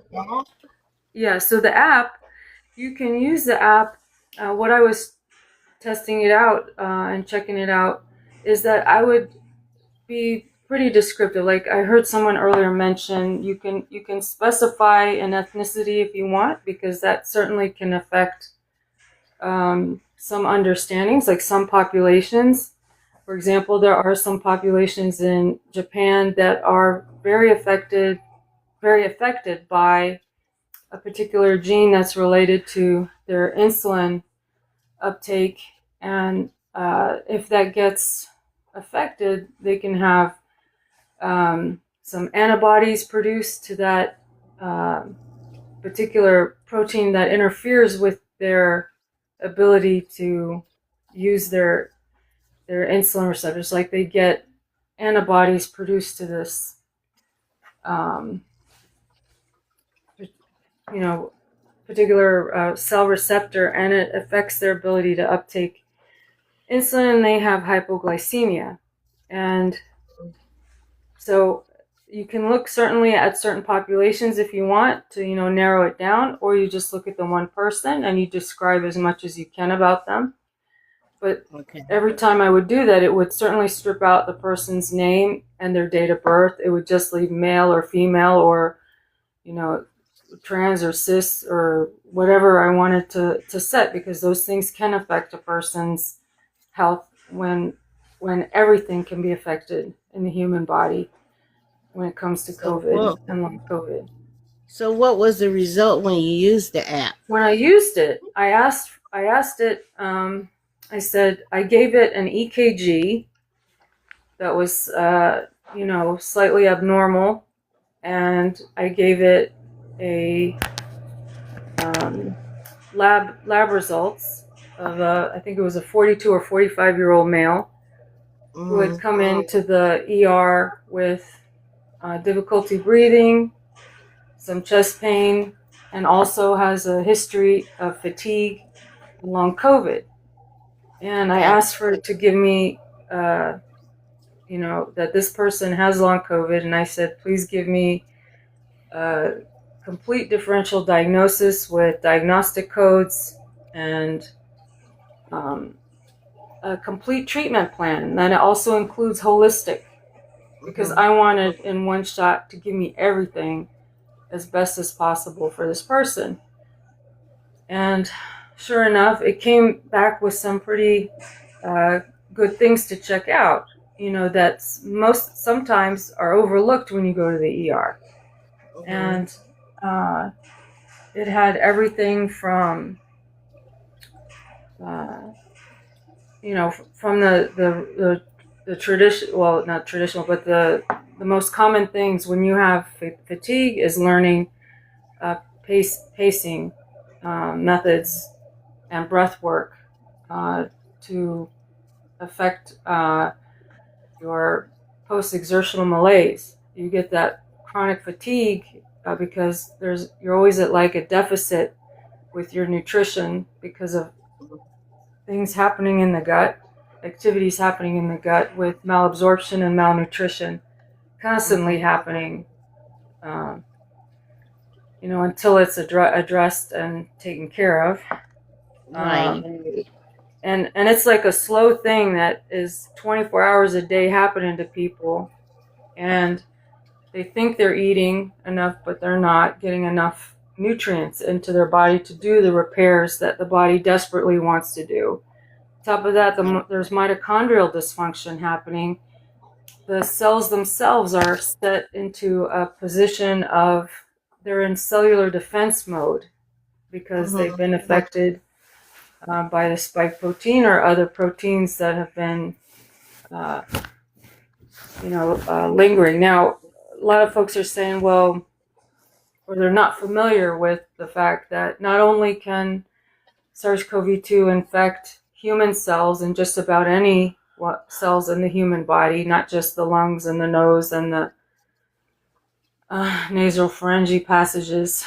[SPEAKER 6] Yeah, so the app, you can use the app. What I was testing it out and checking it out is that I would be pretty descriptive. Like I heard someone earlier mention, you can specify an ethnicity if you want, because that certainly can affect some understandings. Like some populations, for example, there are some populations in Japan that are very affected by a particular gene that's related to their insulin uptake, and if that gets affected, they can have some antibodies produced to that particular protein that interferes with their ability to use their insulin receptors. Like they get antibodies produced to this, particular cell receptor, and it affects their ability to uptake insulin, and they have hypoglycemia. And so you can look certainly at certain populations if you want to, narrow it down, or you just look at the one person and you describe as much as you can about them. But every time I would do that, it would certainly strip out the person's name and their date of birth. It would just leave male or female, or, trans or cis or whatever I wanted to set, because those things can affect a person's health when everything can be affected in the human body when it comes to COVID and long COVID.
[SPEAKER 1] So what was the result when you used the app?
[SPEAKER 6] When I used it, I asked it, I said, I gave it an EKG that was, slightly abnormal, and I gave it a lab results of I think it was a 42 or 45-year-old male who had come into the ER with difficulty breathing, some chest pain, and also has a history of fatigue and long COVID. And I asked for it to give me, that this person has long COVID, and I said, please give me a complete differential diagnosis with diagnostic codes and a complete treatment plan. And then it also includes holistic, because I wanted in one shot to give me everything as best as possible for this person. And sure enough, it came back with some pretty good things to check out, that sometimes are overlooked when you go to the ER. And it had everything from, from the tradition, well, not traditional, but the most common things when you have fatigue is learning pacing methods and breath work to affect your post-exertional malaise. You get that chronic fatigue because you're always at like a deficit with your nutrition because of things happening in the gut, activities happening in the gut with malabsorption and malnutrition constantly happening, until it's addressed and taken care of.
[SPEAKER 1] Right.
[SPEAKER 6] And it's like a slow thing that is 24 hours a day happening to people, and they think they're eating enough, but they're not getting enough nutrients into their body to do the repairs that the body desperately wants to do. On top of that, there's mitochondrial dysfunction happening. The cells themselves are set into a position of they're in cellular defense mode because they've been affected by the spike protein or other proteins that have been, lingering. Now, a lot of folks are saying, or they're not familiar with the fact that not only can SARS-CoV-2 infect human cells and just about any cells in the human body, not just the lungs and the nose and the nasal pharyngeal passages,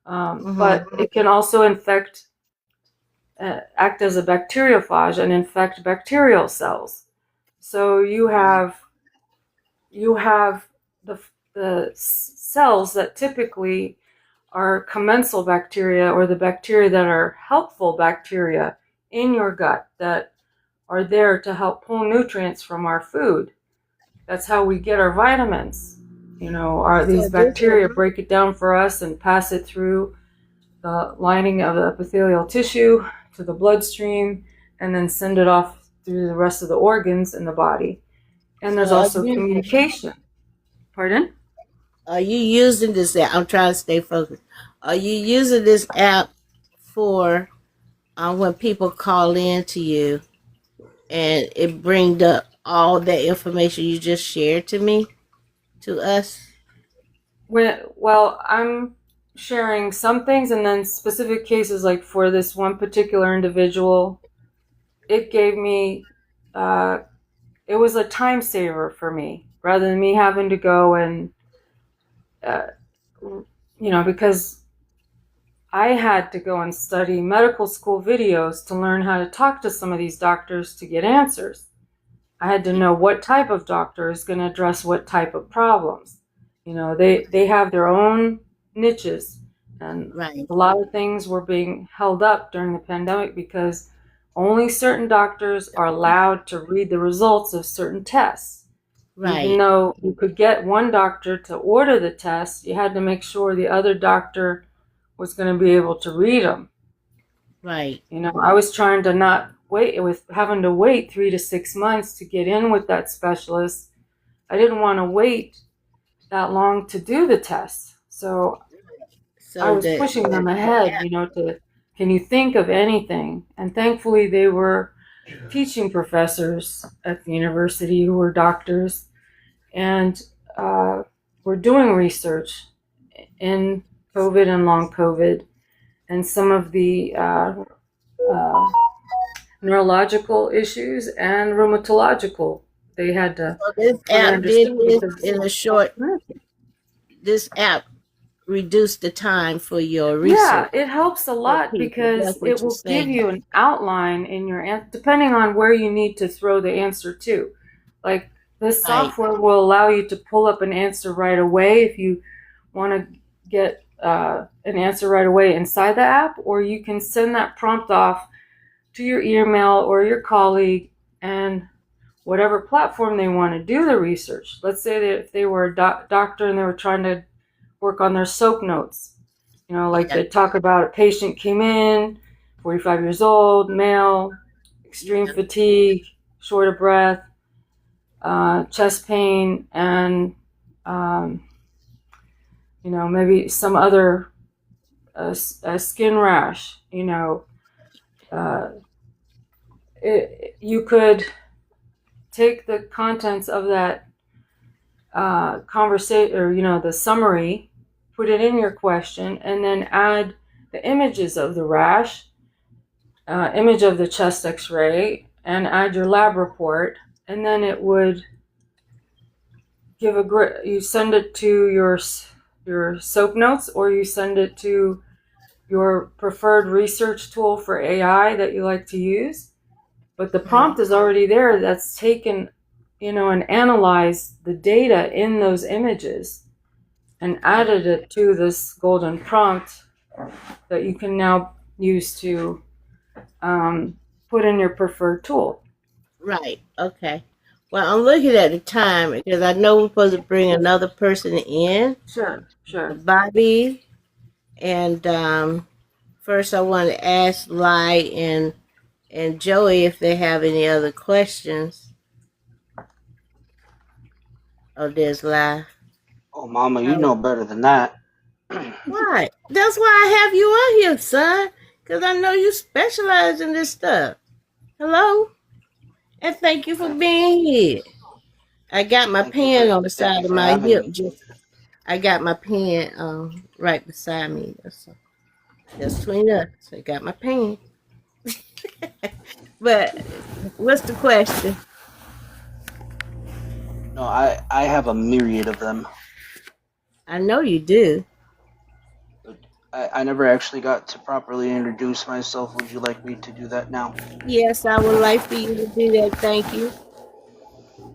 [SPEAKER 6] but it can also act as a bacteriophage and infect bacterial cells. So you have the cells that typically are commensal bacteria, or the bacteria that are helpful bacteria in your gut that are there to help pull nutrients from our food. That's how we get our vitamins. These bacteria break it down for us and pass it through the lining of the epithelial tissue to the bloodstream, and then send it off through the rest of the organs in the body. And there's also communication. Pardon?
[SPEAKER 1] Are you using this app? I'm trying to stay focused. Are you using this app for when people call in to you and it brings up all that information you just shared to us?
[SPEAKER 6] Well, I'm sharing some things, and then specific cases, like for this one particular individual, it gave me, it was a time saver for me rather than me having to go and, because I had to go and study medical school videos to learn how to talk to some of these doctors to get answers. I had to know what type of doctor is going to address what type of problems. They have their own niches, and
[SPEAKER 1] Right.
[SPEAKER 6] a lot of things were being held up during the pandemic because only certain doctors are allowed to read the results of certain tests. Even
[SPEAKER 1] Right.
[SPEAKER 6] though you could get one doctor to order the test, you had to make sure the other doctor was going to be able to read them.
[SPEAKER 1] Right.
[SPEAKER 6] I was trying to not wait, with having to wait 3 to 6 months to get in with that specialist. I didn't want to wait that long to do the test. So I was pushing them ahead, to, can you think of anything? And thankfully they were teaching professors at the university who were doctors and were doing research in COVID and long COVID and some of the neurological issues and rheumatological. They had to.
[SPEAKER 1] So this app did this in a short. This app reduced the time for your research.
[SPEAKER 6] Yeah, it helps a lot because it will give you an outline in your answer, depending on where you need to throw the answer to. Like this software will allow you to pull up an answer right away if you want to get an answer right away inside the app, or you can send that prompt off to your email or your colleague and whatever platform they want to do the research. Let's say that if they were a doctor and they were trying to work on their SOAP notes, they talk about a patient came in, 45 years old, male, extreme fatigue, short of breath, chest pain, and maybe some other skin rash. You could take the contents of that conversation, or the summary, put it in your question, and then add the images of the rash, image of the chest X-ray, and add your lab report, and then it would give you send it to your SOAP notes, or you send it to your preferred research tool for AI that you like to use. But the prompt is already there. That's taken, and analyzed the data in those images and added it to this golden prompt that you can now use to put in your preferred tool.
[SPEAKER 1] Right. Okay. Well, I'm looking at the time because I know we're supposed to bring another person in.
[SPEAKER 6] Sure.
[SPEAKER 1] Bobby. And first I want to ask Lai and Joey if they have any other questions. Oh, there's Lai.
[SPEAKER 7] Oh, Mama, you know better than that.
[SPEAKER 1] Why? That's why I have you on here, son. Because I know you specialize in this stuff. Hello? And thank you for being here. I got my pen on the side of my hip. I got my pen right beside me. Just between us. I got my pen. But what's the question?
[SPEAKER 7] No, I have a myriad of them.
[SPEAKER 1] I know you do.
[SPEAKER 7] I never actually got to properly introduce myself. Would you like me to do that now?
[SPEAKER 1] Yes, I would like for you to do that. Thank you.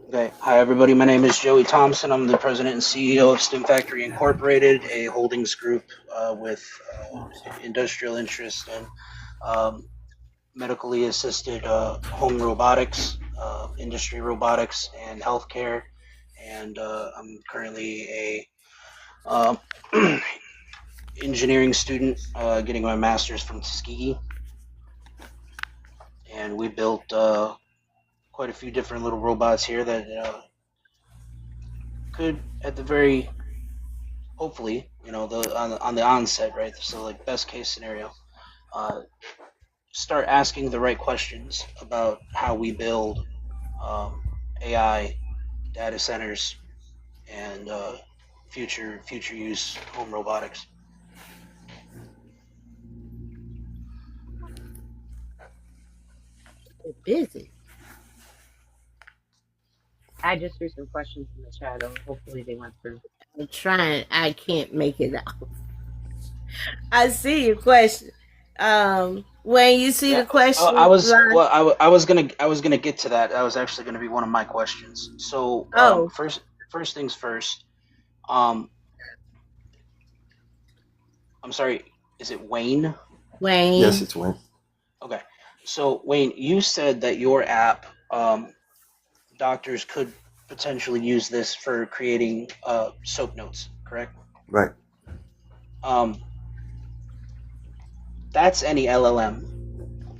[SPEAKER 7] Okay. Hi, everybody. My name is Joey Thompson. I'm the president and CEO of Stim Factory Incorporated, a holdings group with industrial interest in medically assisted home robotics, industry robotics, and healthcare. And I'm currently a engineering student getting my master's from Tuskegee. And we built quite a few different little robots here that could, at the very, hopefully, on the onset, right? So like best case scenario, start asking the right questions about how we build AI data centers and future use home robotics.
[SPEAKER 1] They're busy.
[SPEAKER 5] I just threw some questions in the chat. Hopefully they went through.
[SPEAKER 1] I'm trying. I can't make it out. I see your question. When you see the question,
[SPEAKER 7] I was
[SPEAKER 1] Lon?
[SPEAKER 7] well. I was gonna get to that. That was actually gonna be one of my questions. So first things first. I'm sorry. Is it Wayne?
[SPEAKER 1] Wayne.
[SPEAKER 2] Yes, it's Wayne.
[SPEAKER 7] Okay. So Wayne, you said that your app, doctors could potentially use this for creating soap notes, correct?
[SPEAKER 2] Right.
[SPEAKER 7] That's any LLM.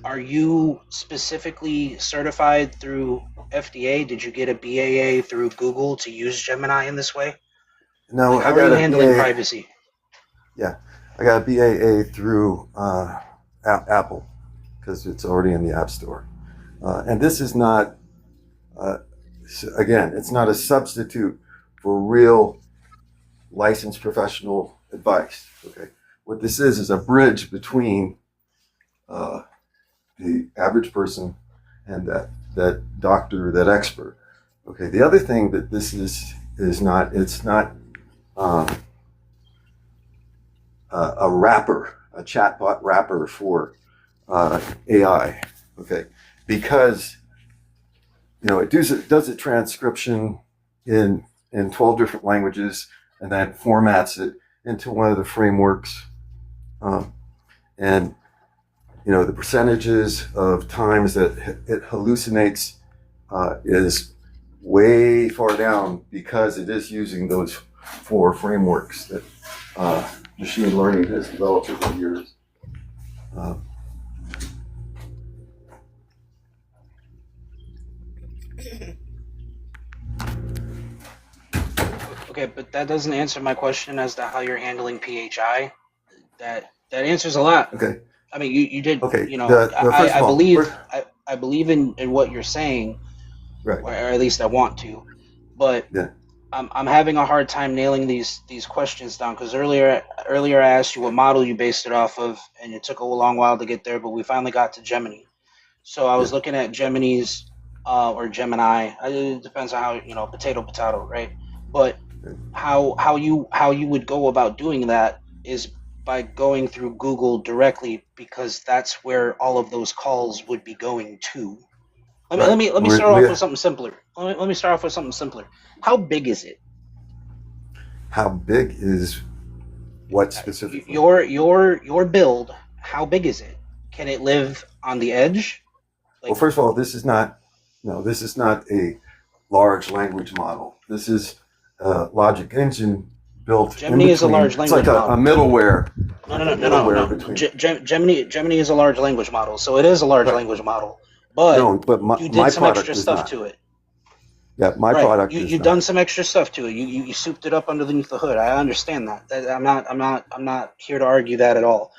[SPEAKER 7] Are you specifically certified through FDA? Did you get a BAA through Google to use Gemini in this way?
[SPEAKER 2] No,
[SPEAKER 7] Like, how are you handling privacy?
[SPEAKER 2] Yeah, I got a BAA through Apple because it's already in the App Store. And this is not, again, it's not a substitute for real licensed professional advice. Okay, what this is a bridge between the average person and that doctor, that expert. Okay, the other thing that this is not, it's not a wrapper, a chatbot wrapper for AI. Okay, because it does a transcription in 12 different languages and then formats it into one of the frameworks. And the percentages of times that it hallucinates is way far down because it is using those 4 frameworks that machine learning has developed over the years.
[SPEAKER 7] Okay, but that doesn't answer my question as to how you're handling PHI. That answers a lot.
[SPEAKER 2] Okay.
[SPEAKER 7] I mean, you did.
[SPEAKER 2] Okay.
[SPEAKER 7] I believe in what you're saying,
[SPEAKER 2] right?
[SPEAKER 7] Or at least I want to, but
[SPEAKER 2] yeah.
[SPEAKER 7] I'm having a hard time nailing these questions down because earlier I asked you what model you based it off of, and it took a long while to get there, but we finally got to Gemini. So I was looking at Gemini's or Gemini. It depends on how potato, right? But how you would go about doing that is by going through Google directly because that's where all of those calls would be going to. Let me start off with something simpler. Let me start off with something simpler. How big is it?
[SPEAKER 2] How big is what specifically?
[SPEAKER 7] Your build. How big is it? Can it live on the edge?
[SPEAKER 2] Well, first of all, this is not a large language model. This is a logic engine built.
[SPEAKER 7] Gemini is a large language model.
[SPEAKER 2] It's like a middleware.
[SPEAKER 7] No. Gemini is a large language model, so it is a large language model. But you did some extra stuff to it.
[SPEAKER 2] Yeah, my product.
[SPEAKER 7] You've done some extra stuff to it. You souped it up underneath the hood. I understand that. I'm not here to argue that at all.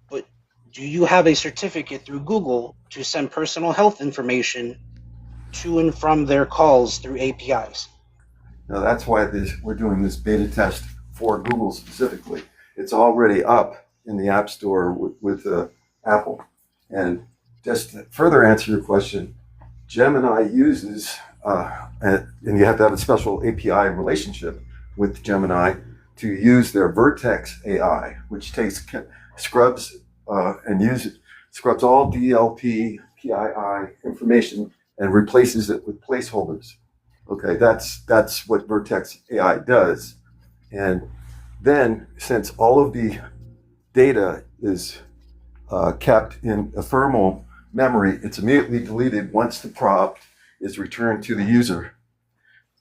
[SPEAKER 7] But do you have a certificate through Google to send personal health information to and from their calls through APIs?
[SPEAKER 2] No, that's why we're doing this beta test for Google specifically. It's already up in the App Store with Apple. And just to further answer your question, Gemini uses, and you have to have a special API relationship with Gemini to use their Vertex AI, which scrubs scrubs all DLP, PII information and replaces it with placeholders. Okay, that's what Vertex AI does. And then since all of the data is kept in a thermal memory, it's immediately deleted once the prompt is returned to the user.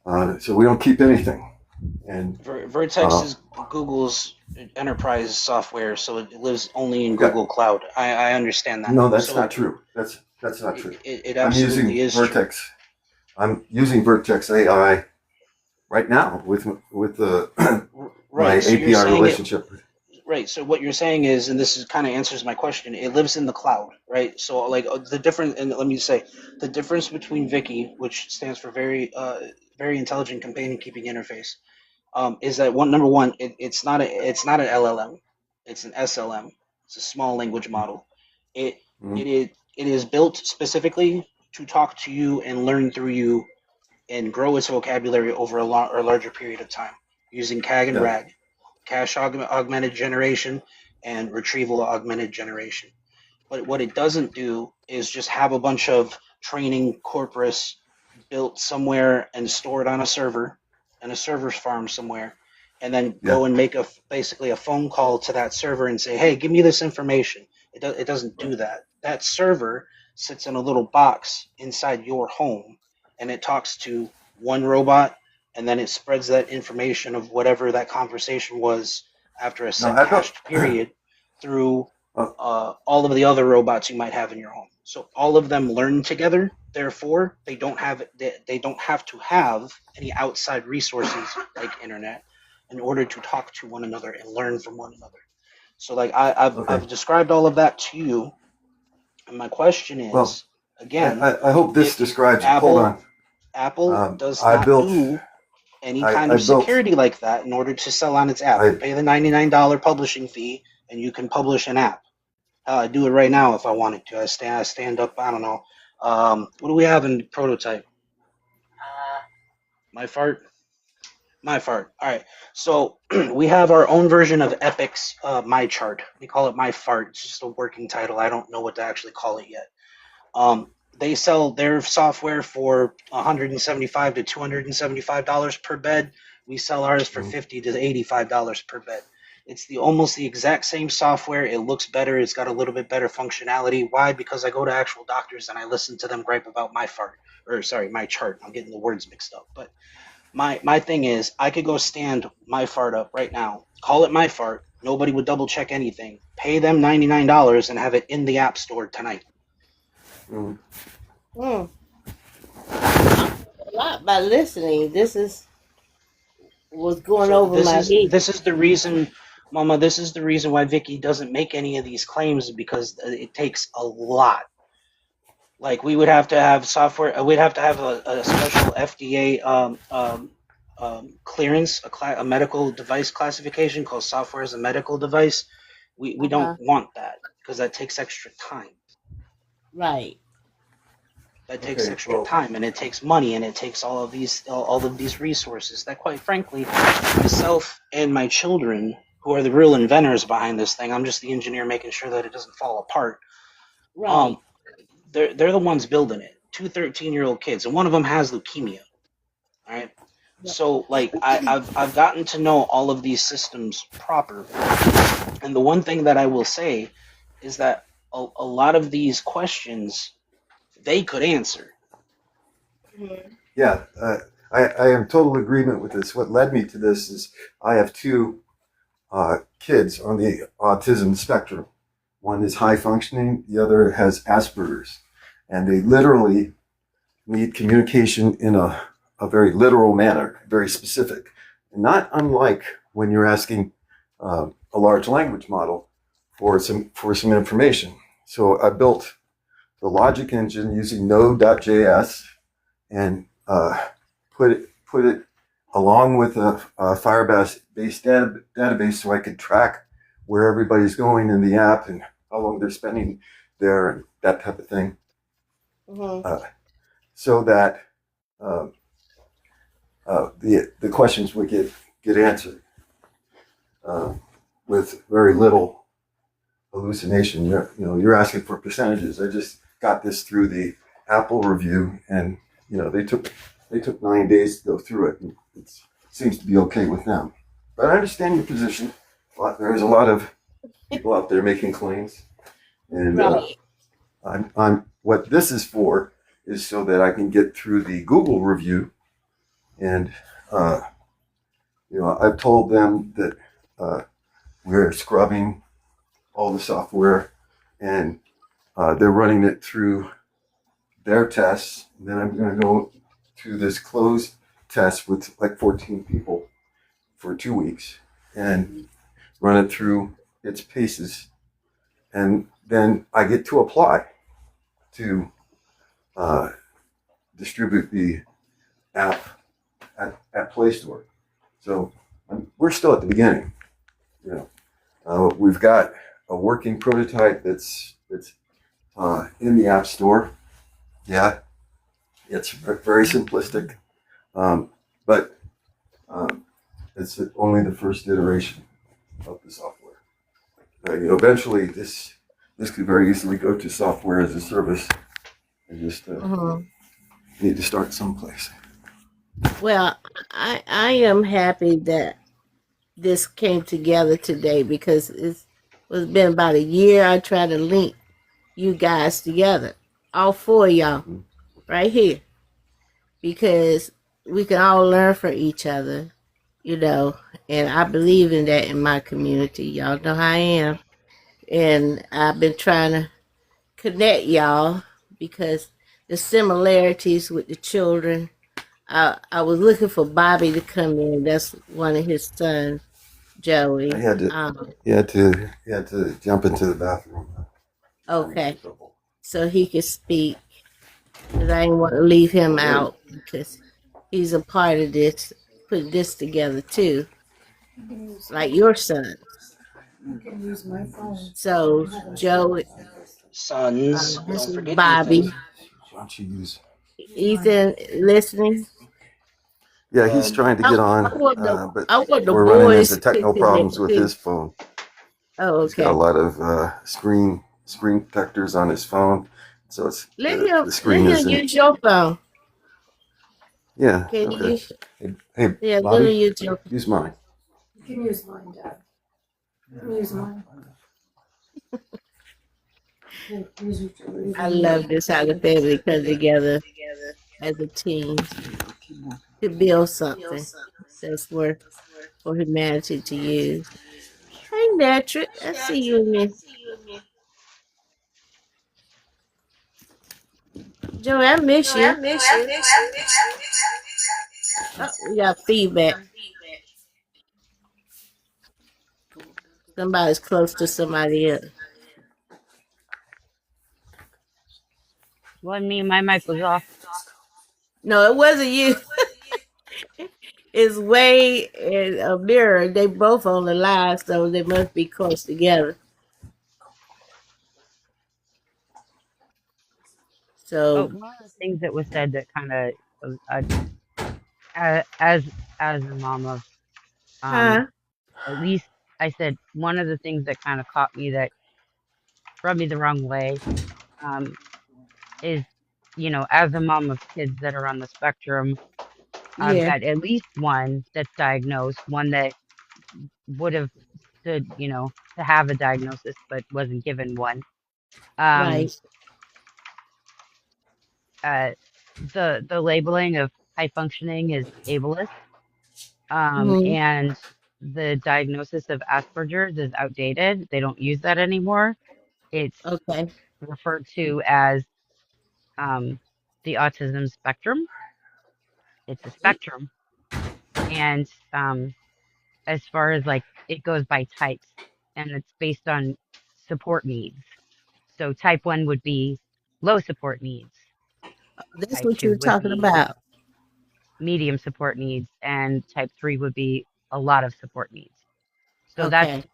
[SPEAKER 2] So we don't keep anything. And
[SPEAKER 7] Vertex is Google's enterprise software, so it lives only in Google Cloud. I understand that.
[SPEAKER 2] No, that's not true. That's not true.
[SPEAKER 7] It absolutely is
[SPEAKER 2] Vertex.
[SPEAKER 7] True.
[SPEAKER 2] I'm using Vertex AI right now with my API relationship.
[SPEAKER 7] Right. So what you're saying is, and this is kind of answers my question, it lives in the cloud, right? So like the difference, and let me say, the difference between Vicky, which stands for very intelligent companion keeping interface, is that number one, it's not an LLM, it's an SLM. It's a small language model. It
[SPEAKER 2] Mhm.
[SPEAKER 7] it is built specifically to talk to you and learn through you and grow its vocabulary over a larger period of time using CAG and
[SPEAKER 2] Yeah.
[SPEAKER 7] RAG, cache augmented generation and retrieval augmented generation. But what it doesn't do is just have a bunch of training corpus built somewhere and stored on a server in a server's farm somewhere, and then
[SPEAKER 2] Yeah.
[SPEAKER 7] go and make basically a phone call to that server and say, "Hey, give me this information." It doesn't do that. That server sits in a little box inside your home, and it talks to one robot, and then it spreads that information of whatever that conversation was after a
[SPEAKER 2] No,
[SPEAKER 7] set
[SPEAKER 2] I built.
[SPEAKER 7] cached period through
[SPEAKER 2] Oh,
[SPEAKER 7] all of the other robots you might have in your home. So all of them learn together. Therefore, they don't have to have any outside resources like internet in order to talk to one another and learn from one another. So like
[SPEAKER 2] okay.
[SPEAKER 7] I've described all of that to you, and my question
[SPEAKER 2] Well,
[SPEAKER 7] is again,
[SPEAKER 2] I hope this
[SPEAKER 7] if
[SPEAKER 2] describes it. Hold
[SPEAKER 7] Apple
[SPEAKER 2] on.
[SPEAKER 7] Apple does
[SPEAKER 2] I
[SPEAKER 7] not
[SPEAKER 2] built.
[SPEAKER 7] do any kind
[SPEAKER 2] I
[SPEAKER 7] of
[SPEAKER 2] built.
[SPEAKER 7] security like that in order to sell on its app. You
[SPEAKER 2] I.
[SPEAKER 7] pay the $99 publishing fee, and you can publish an app. I do it right now if I wanted to. I stand up. I don't know. What do we have in prototype? My fart. My fart. All right. So we have our own version of Epic's My Chart. We call it My Fart. It's just a working title. I don't know what to actually call it yet. They sell their software for $175 to $275 per bed. We sell ours for $50 to $85 per bed. It's almost the exact same software. It looks better. It's got a little bit better functionality. Why? Because I go to actual doctors and I listen to them gripe about my fart, or sorry, my chart. I'm getting the words mixed up. But my thing is, I could go stand my fart up right now, call it my fart. Nobody would double check anything. Pay them $99 and have it in the app store tonight.
[SPEAKER 2] Mm,
[SPEAKER 1] Hmm. A lot by listening. This is what's going
[SPEAKER 7] So
[SPEAKER 1] over my head.
[SPEAKER 7] this is the reason, Mama. This is the reason why Vicky doesn't make any of these claims, because it takes a lot. Like we would have to have software. We'd have to have a special FDA clearance, a medical device classification called software as a medical device. We don't
[SPEAKER 1] Uh-huh.
[SPEAKER 7] want that because that takes extra time.
[SPEAKER 1] Right.
[SPEAKER 7] That takes
[SPEAKER 2] okay.
[SPEAKER 7] extra
[SPEAKER 2] Well.
[SPEAKER 7] time, and it takes money, and it takes all of these resources that, quite frankly, myself and my children, who are the real inventors behind this thing, I'm just the engineer making sure that it doesn't fall apart.
[SPEAKER 1] Right.
[SPEAKER 7] They're the ones building it. Two 13-year-old kids, and one of them has leukemia. All right.
[SPEAKER 1] Yep.
[SPEAKER 7] So like I've gotten to know all of these systems proper, and the one thing that I will say is that a lot of these questions they could answer.
[SPEAKER 1] Mhm.
[SPEAKER 2] Yeah. I am total agreement with this. What led me to this is I have two kids on the autism spectrum. One is high functioning, the other has Asperger's. And they literally need communication in a very literal manner, very specific. And not unlike when you're asking a large language model for some information. So I built the logic engine using Node.js and put it along with a Firebase-based database so I could track where everybody's going in the app and how long they're spending there and that type of thing,
[SPEAKER 1] Mhm.
[SPEAKER 2] so that the questions would get answered with very little hallucination. You're asking for percentages. I just got this through the Apple review, and they took 9 days to go through it, and it seems to be okay with them. But I understand your position. There's a lot of people out there making claims, and
[SPEAKER 1] Right.
[SPEAKER 2] I'm what this is for is so that I can get through the Google review, and I've told them that we're scrubbing all the software, and they're running it through their tests. And then I'm going to go to this closed test with like 14 people for 2 weeks, and run it through its paces, and then I get to apply to distribute the app at Play Store. So we're still at the beginning. We've got a working prototype that's in the App Store. Yeah, it's very simplistic, but it's only the first iteration of the software. Eventually, this could very easily go to software as a service. I just need to start someplace.
[SPEAKER 1] Well, I am happy that this came together today because it's been about a year. I tried to link you guys together, all four of y'all, right here, because we can all learn from each other, and I believe in that in my community. Y'all know how I am, and I've been trying to connect y'all because the similarities with the children. I was looking for Bobby to come in. That's one of his sons, Joey.
[SPEAKER 2] He had to jump into the bathroom.
[SPEAKER 1] Okay, so he could speak. Because I didn't want to leave him out because he's a part of this, put this together too, like your son.
[SPEAKER 6] You can use my phone.
[SPEAKER 1] So Joey,
[SPEAKER 7] Sons,
[SPEAKER 1] this
[SPEAKER 7] don't
[SPEAKER 1] is
[SPEAKER 7] forget
[SPEAKER 1] Bobby.
[SPEAKER 7] Ethan.
[SPEAKER 2] Why don't you use?
[SPEAKER 1] Ethan, listening.
[SPEAKER 2] Yeah, he's trying to get on, but
[SPEAKER 1] I want the
[SPEAKER 2] we're running
[SPEAKER 1] boys
[SPEAKER 2] into technical
[SPEAKER 1] to
[SPEAKER 2] problems
[SPEAKER 1] connect
[SPEAKER 2] with
[SPEAKER 1] too.
[SPEAKER 2] his phone.
[SPEAKER 1] Oh,
[SPEAKER 2] He's got a
[SPEAKER 1] okay.
[SPEAKER 2] lot of screen protectors on his phone, so it's
[SPEAKER 1] Let
[SPEAKER 2] the
[SPEAKER 1] him
[SPEAKER 2] screen isn't.
[SPEAKER 1] use your phone.
[SPEAKER 2] Yeah.
[SPEAKER 1] Can you
[SPEAKER 2] Okay.
[SPEAKER 1] use?
[SPEAKER 2] Hey,
[SPEAKER 1] Yeah, let him
[SPEAKER 2] Bobby,
[SPEAKER 1] use your.
[SPEAKER 2] use mine.
[SPEAKER 6] You can use mine, Dad. You can use mine.
[SPEAKER 1] I love this how the family come together as a team to build something that's worth for humanity to use. Hey, Patrick, I see you in there. Joey, I miss you. Oh, we got feedback. Somebody's close to somebody else.
[SPEAKER 5] Well, me, my mic was off.
[SPEAKER 1] No, it wasn't you. It's Wade and Amira. They both on the line, so they must be close together.
[SPEAKER 5] Oh,
[SPEAKER 1] So,
[SPEAKER 5] one of the things that was said that kind of, as a mama,
[SPEAKER 1] huh?
[SPEAKER 5] at least I said one of the things that kind of caught me that rubbed me the wrong way, is, as a mom of kids that are on the spectrum, I've
[SPEAKER 1] Yeah,
[SPEAKER 5] got at least one that's diagnosed, one that would have stood, to have a diagnosis but wasn't given one. Um,
[SPEAKER 1] right.
[SPEAKER 5] the labeling of high functioning is ableist,
[SPEAKER 1] Mm-hmm.
[SPEAKER 5] and the diagnosis of Asperger's is outdated. They don't use that anymore. It's
[SPEAKER 1] Okay.
[SPEAKER 5] referred to as the autism spectrum. It's a spectrum, and as far as like it goes by types, and it's based on support needs. So type 1 would be low support needs.
[SPEAKER 1] That's
[SPEAKER 5] Type
[SPEAKER 1] what you
[SPEAKER 5] 2
[SPEAKER 1] were
[SPEAKER 5] would
[SPEAKER 1] talking
[SPEAKER 5] be
[SPEAKER 1] about.
[SPEAKER 5] medium support needs, and type 3 would be a lot of support needs. So that's
[SPEAKER 1] Okay.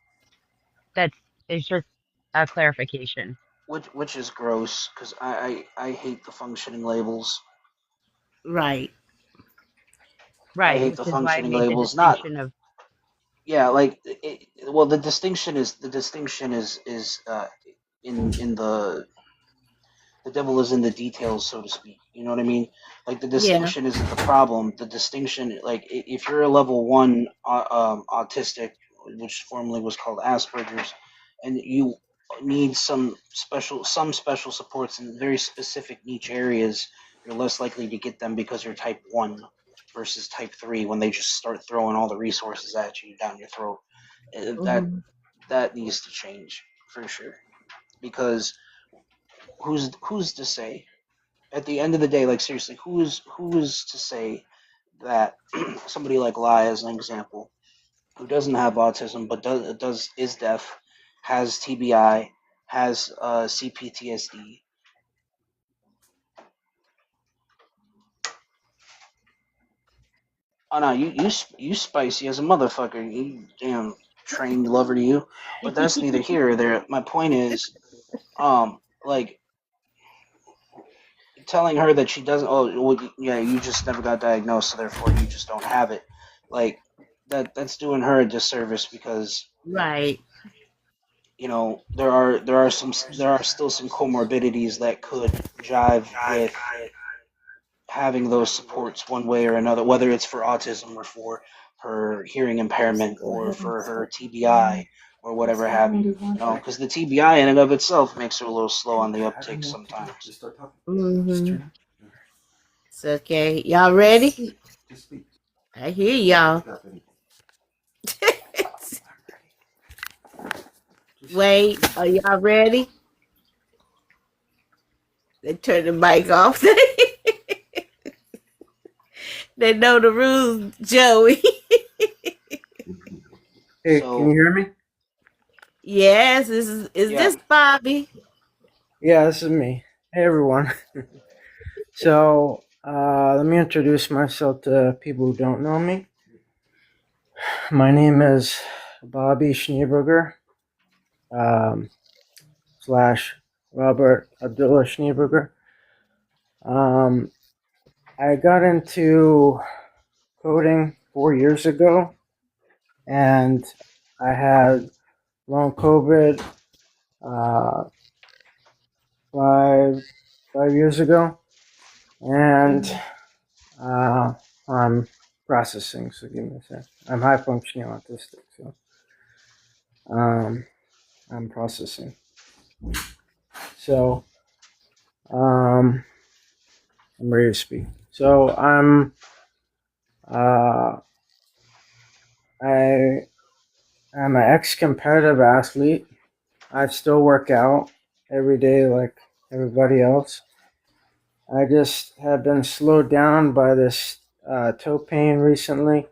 [SPEAKER 5] it's just a clarification.
[SPEAKER 7] Which is gross because I hate the functioning labels.
[SPEAKER 1] Right.
[SPEAKER 7] I
[SPEAKER 5] Right,
[SPEAKER 7] hate
[SPEAKER 5] which
[SPEAKER 7] the
[SPEAKER 5] is why I
[SPEAKER 7] functioning
[SPEAKER 5] made the
[SPEAKER 7] labels. Not
[SPEAKER 5] distinction of
[SPEAKER 7] like well, the distinction is in the devil is in the details, so to speak. You know what I mean? Like the
[SPEAKER 1] Yeah.
[SPEAKER 7] distinction isn't the problem. The distinction, like if you're a level 1 autistic, which formerly was called Asperger's, and you need some special supports in very specific niche areas, you're less likely to get them because you're type 1 versus type 3 when they just start throwing all the resources at you down your throat.
[SPEAKER 1] Mm-hmm.
[SPEAKER 7] That needs to change for sure, because who's to say at the end of the day, like seriously, who is to say that somebody like Lai, as an example, who doesn't have autism but is deaf, has TBI, has CPTSD. Oh no, you spicy as a motherfucker. You damn trained lover to you. But that's neither here or there. My point is, like telling her that she doesn't. Oh, well, yeah, you just never got diagnosed, so therefore you just don't have it. Like that's doing her a disservice because
[SPEAKER 1] Right.
[SPEAKER 7] there are still some comorbidities that could jive with having those supports one way or another, whether it's for autism or for her hearing impairment
[SPEAKER 1] Go
[SPEAKER 7] or
[SPEAKER 1] ahead and
[SPEAKER 7] for her
[SPEAKER 1] start.
[SPEAKER 7] TBI or whatever have you. Because the TBI in and of itself makes her a little slow on the uptake sometimes.
[SPEAKER 2] Just start talking. Just
[SPEAKER 1] Mm-hmm.
[SPEAKER 2] turn it.
[SPEAKER 1] It's okay. Y'all ready?
[SPEAKER 2] Just speak.
[SPEAKER 1] I hear y'all.
[SPEAKER 2] Stop anything.
[SPEAKER 1] Wait, are y'all ready? They turn the mic off. They know the rules, Joey.
[SPEAKER 9] Hey,
[SPEAKER 7] So-
[SPEAKER 9] can you hear me?
[SPEAKER 1] Yes, is
[SPEAKER 7] Yeah.
[SPEAKER 1] this Bobby?
[SPEAKER 9] Yeah, this is me. Hey, everyone. So, let me introduce myself to people who don't know me. My name is Bobby Schneeberger, slash Robert Abdullah Schneeberger. I got into coding 4 years ago, and I had long COVID five years ago, and I'm processing. So give me a sec. I'm high functioning autistic, so I'm processing. So I'm ready to speak. So I'm an ex-competitive athlete. I still work out every day like everybody else. I just have been slowed down by this toe pain recently.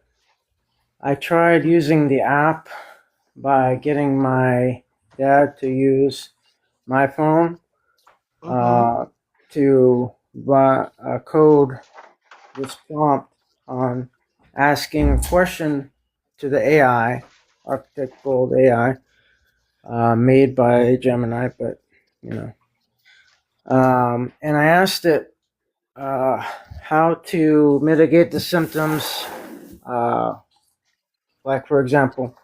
[SPEAKER 9] I tried using the app by getting my dad to use my phone to code this prompt on asking a question to the AI, Architect Bold AI, made by Gemini, but you know. And I asked it how to mitigate the symptoms, like for example,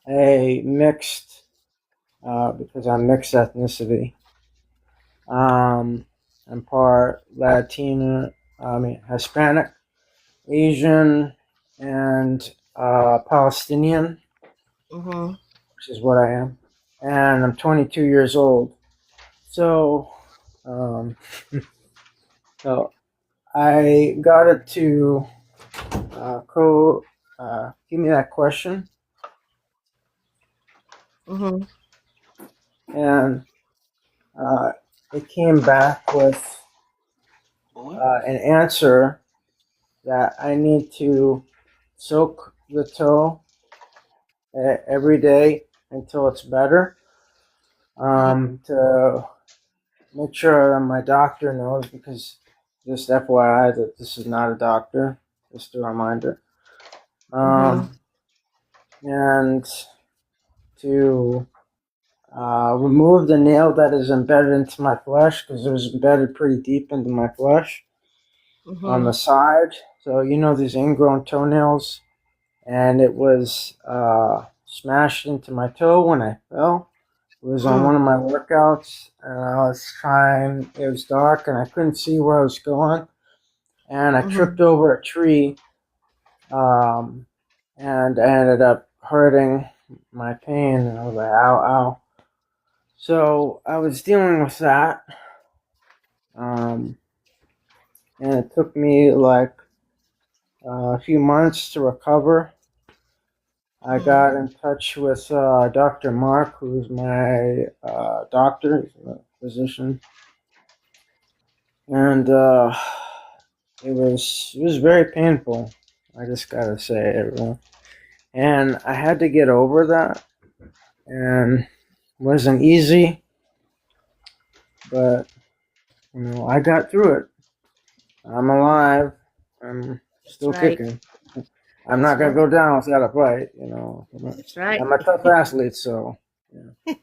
[SPEAKER 9] a mixed, because I'm mixed ethnicity. I'm part Latina, Hispanic, Asian, and Palestinian, which is what I am. And I'm 22 years old. So, so I got it to give me that question. And it came back with an answer that I need to soak the toe every day until it's better, to make sure that my doctor knows, because just FYI that this is not a doctor, just a reminder. And to remove the nail that is embedded into my flesh, because it was embedded pretty deep into my flesh on the side. So you know these ingrown toenails, and it was smashed into my toe when I fell. It was on one of my workouts, and I was trying. It was dark, and I couldn't see where I was going, and I tripped over a tree, and I ended up hurting my pain, and I was like, "Ow, ow!" So I was dealing with that, and it took me like a few months to recover. I got in touch with Dr. Mark, who's my doctor, he's a physician, and it was very painful. I just gotta say, everyone, And I had to get over that, and it wasn't easy, but I got through it. I'm alive. I'm still
[SPEAKER 1] right.
[SPEAKER 9] kicking. I'm not gonna go down without a fight.
[SPEAKER 1] That's right.
[SPEAKER 9] I'm a tough athlete, so. Yeah.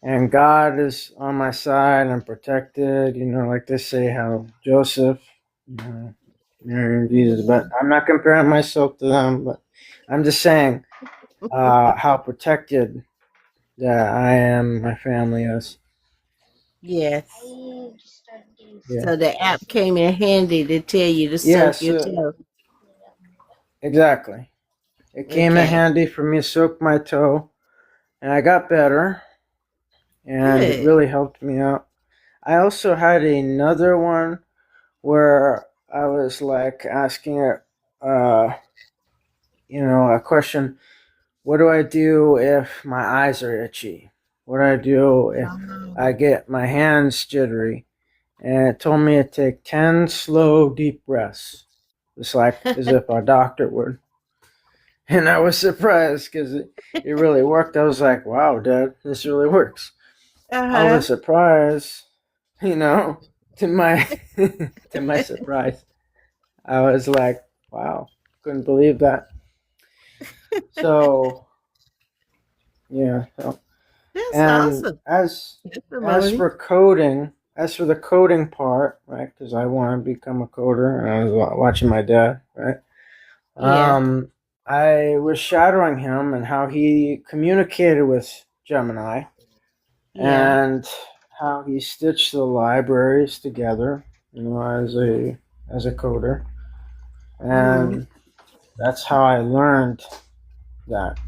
[SPEAKER 9] And God is on my side. I'm protected. Like they say, how Joseph, married Jesus. But I'm not comparing myself to them. But I'm just saying how protected that I am, my family is.
[SPEAKER 1] Yes.
[SPEAKER 9] Yeah.
[SPEAKER 1] So the app came in handy to tell you to
[SPEAKER 9] Yes,
[SPEAKER 1] soak your toe.
[SPEAKER 9] exactly. It came in
[SPEAKER 1] Okay.
[SPEAKER 9] handy for me to soak my toe, and I got better, and it
[SPEAKER 1] Good.
[SPEAKER 9] really helped me out. I also had another one where I was like asking it, a question. What do I do if my eyes are itchy? What do I do if I get my hands jittery? And it told me to take 10 slow, deep breaths, just like as if a doctor would. And I was surprised because it really worked. I was like, wow, Dad, this really works. I was surprised, to my to my surprise. I was like, wow, couldn't believe that. So, yeah. So,
[SPEAKER 1] That's
[SPEAKER 9] and
[SPEAKER 1] awesome.
[SPEAKER 9] as
[SPEAKER 1] Testimony.
[SPEAKER 9] for coding, as for the coding part, right? Because I want to become a coder, and I was watching my dad, right?
[SPEAKER 1] Yeah.
[SPEAKER 9] I was shadowing him and how he communicated with Gemini
[SPEAKER 1] Yeah.
[SPEAKER 9] and how he stitched the libraries together, as a coder, and that's how I learned that.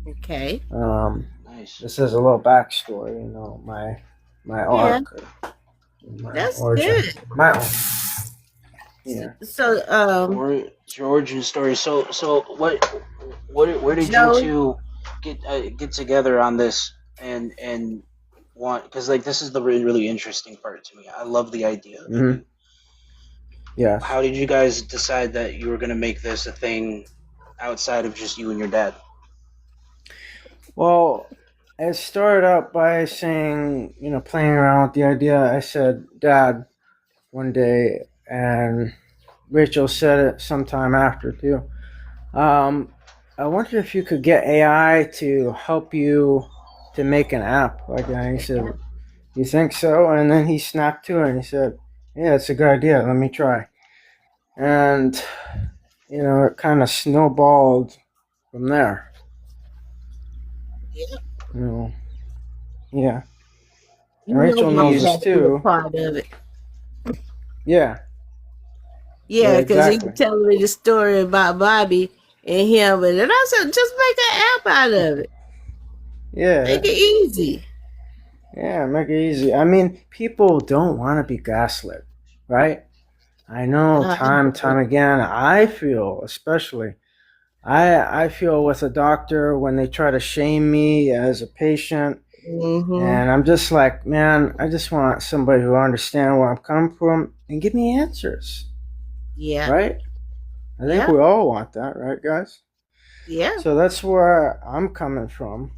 [SPEAKER 1] Okay.
[SPEAKER 7] Nice.
[SPEAKER 9] This is a little backstory, my arc, my
[SPEAKER 1] That's
[SPEAKER 9] origin,
[SPEAKER 1] good.
[SPEAKER 9] yeah.
[SPEAKER 1] So,
[SPEAKER 7] It's your origin story. So where did you
[SPEAKER 1] Joey,
[SPEAKER 7] two get together on this and want? Because like this is the really interesting part to me. I love the idea.
[SPEAKER 9] Mm-hmm. Yes.
[SPEAKER 7] How did you guys decide that you were gonna make this a thing outside of just you and your dad?
[SPEAKER 9] Well, it started out by saying, playing around with the idea. I said, Dad, one day, and Rachel said it sometime after too. I wonder if you could get AI to help you to make an app like that. And he said, you think so? And then he snapped to it and he said, yeah, it's a good idea. Let me try. And, it kind of snowballed from there. Yeah. And Rachel knows this too.
[SPEAKER 1] Part of it.
[SPEAKER 9] Yeah.
[SPEAKER 1] Yeah, because
[SPEAKER 9] exactly.
[SPEAKER 1] he telling me the story about Bobby and him, and then I said, just make an app out of it.
[SPEAKER 9] Yeah.
[SPEAKER 1] Make it easy.
[SPEAKER 9] Yeah, make it easy. I mean, people don't want to be gaslit, right? I know time again, I feel especially, I feel with a doctor when they try to shame me as a patient, and I'm just like, man, I just want somebody who understands where I'm coming from and give me answers.
[SPEAKER 1] Yeah.
[SPEAKER 9] Right? I think we all want that, right, guys?
[SPEAKER 1] Yeah.
[SPEAKER 9] So that's where I'm coming from.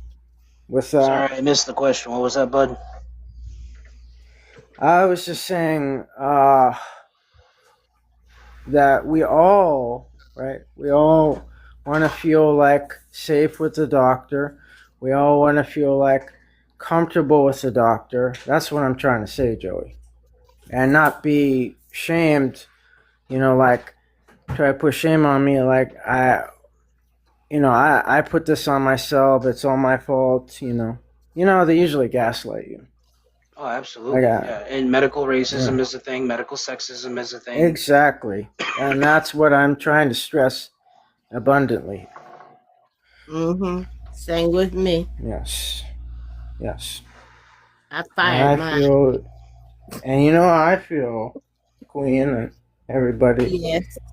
[SPEAKER 9] With that.
[SPEAKER 7] Sorry, I missed the question. What was that, bud?
[SPEAKER 9] I was just saying that we all, right? We all want to feel like safe with the doctor. We all want to feel like comfortable with the doctor. That's what I'm trying to say, Joey. And not be shamed, like try to put shame on me like I put this on myself, it's all my fault, they usually gaslight you.
[SPEAKER 7] Oh, absolutely. Yeah. And medical racism is a thing, medical sexism is a thing.
[SPEAKER 9] Exactly. And that's what I'm trying to stress abundantly.
[SPEAKER 1] Same with me.
[SPEAKER 9] Yes.
[SPEAKER 1] I fired mine.
[SPEAKER 9] I feel, Queen, and everybody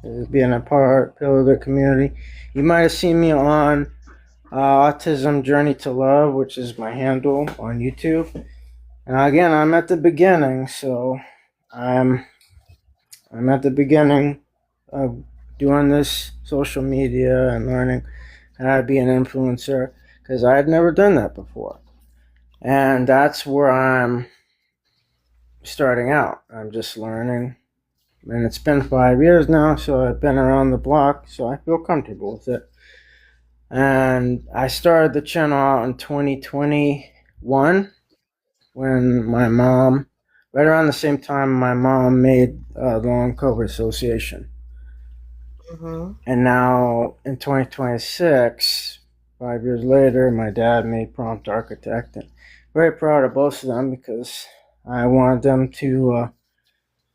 [SPEAKER 9] is being a pillar of the community. You might have seen me on Autism Journey to Love, which is my handle on YouTube. And again, I'm at the beginning, so I'm at the beginning of doing this social media and learning how to be an influencer because I had never done that before. And that's where I'm starting out. I'm just learning. And it's been 5 years now, so I've been around the block, so I feel comfortable with it. And I started the channel out in 2021 when my mom, right around the same time my mom made the Long COVID Association.
[SPEAKER 1] Mm-hmm.
[SPEAKER 9] And now in 2026, 5 years later, my dad made Prompt Architect. And very proud of both of them because I wanted them to,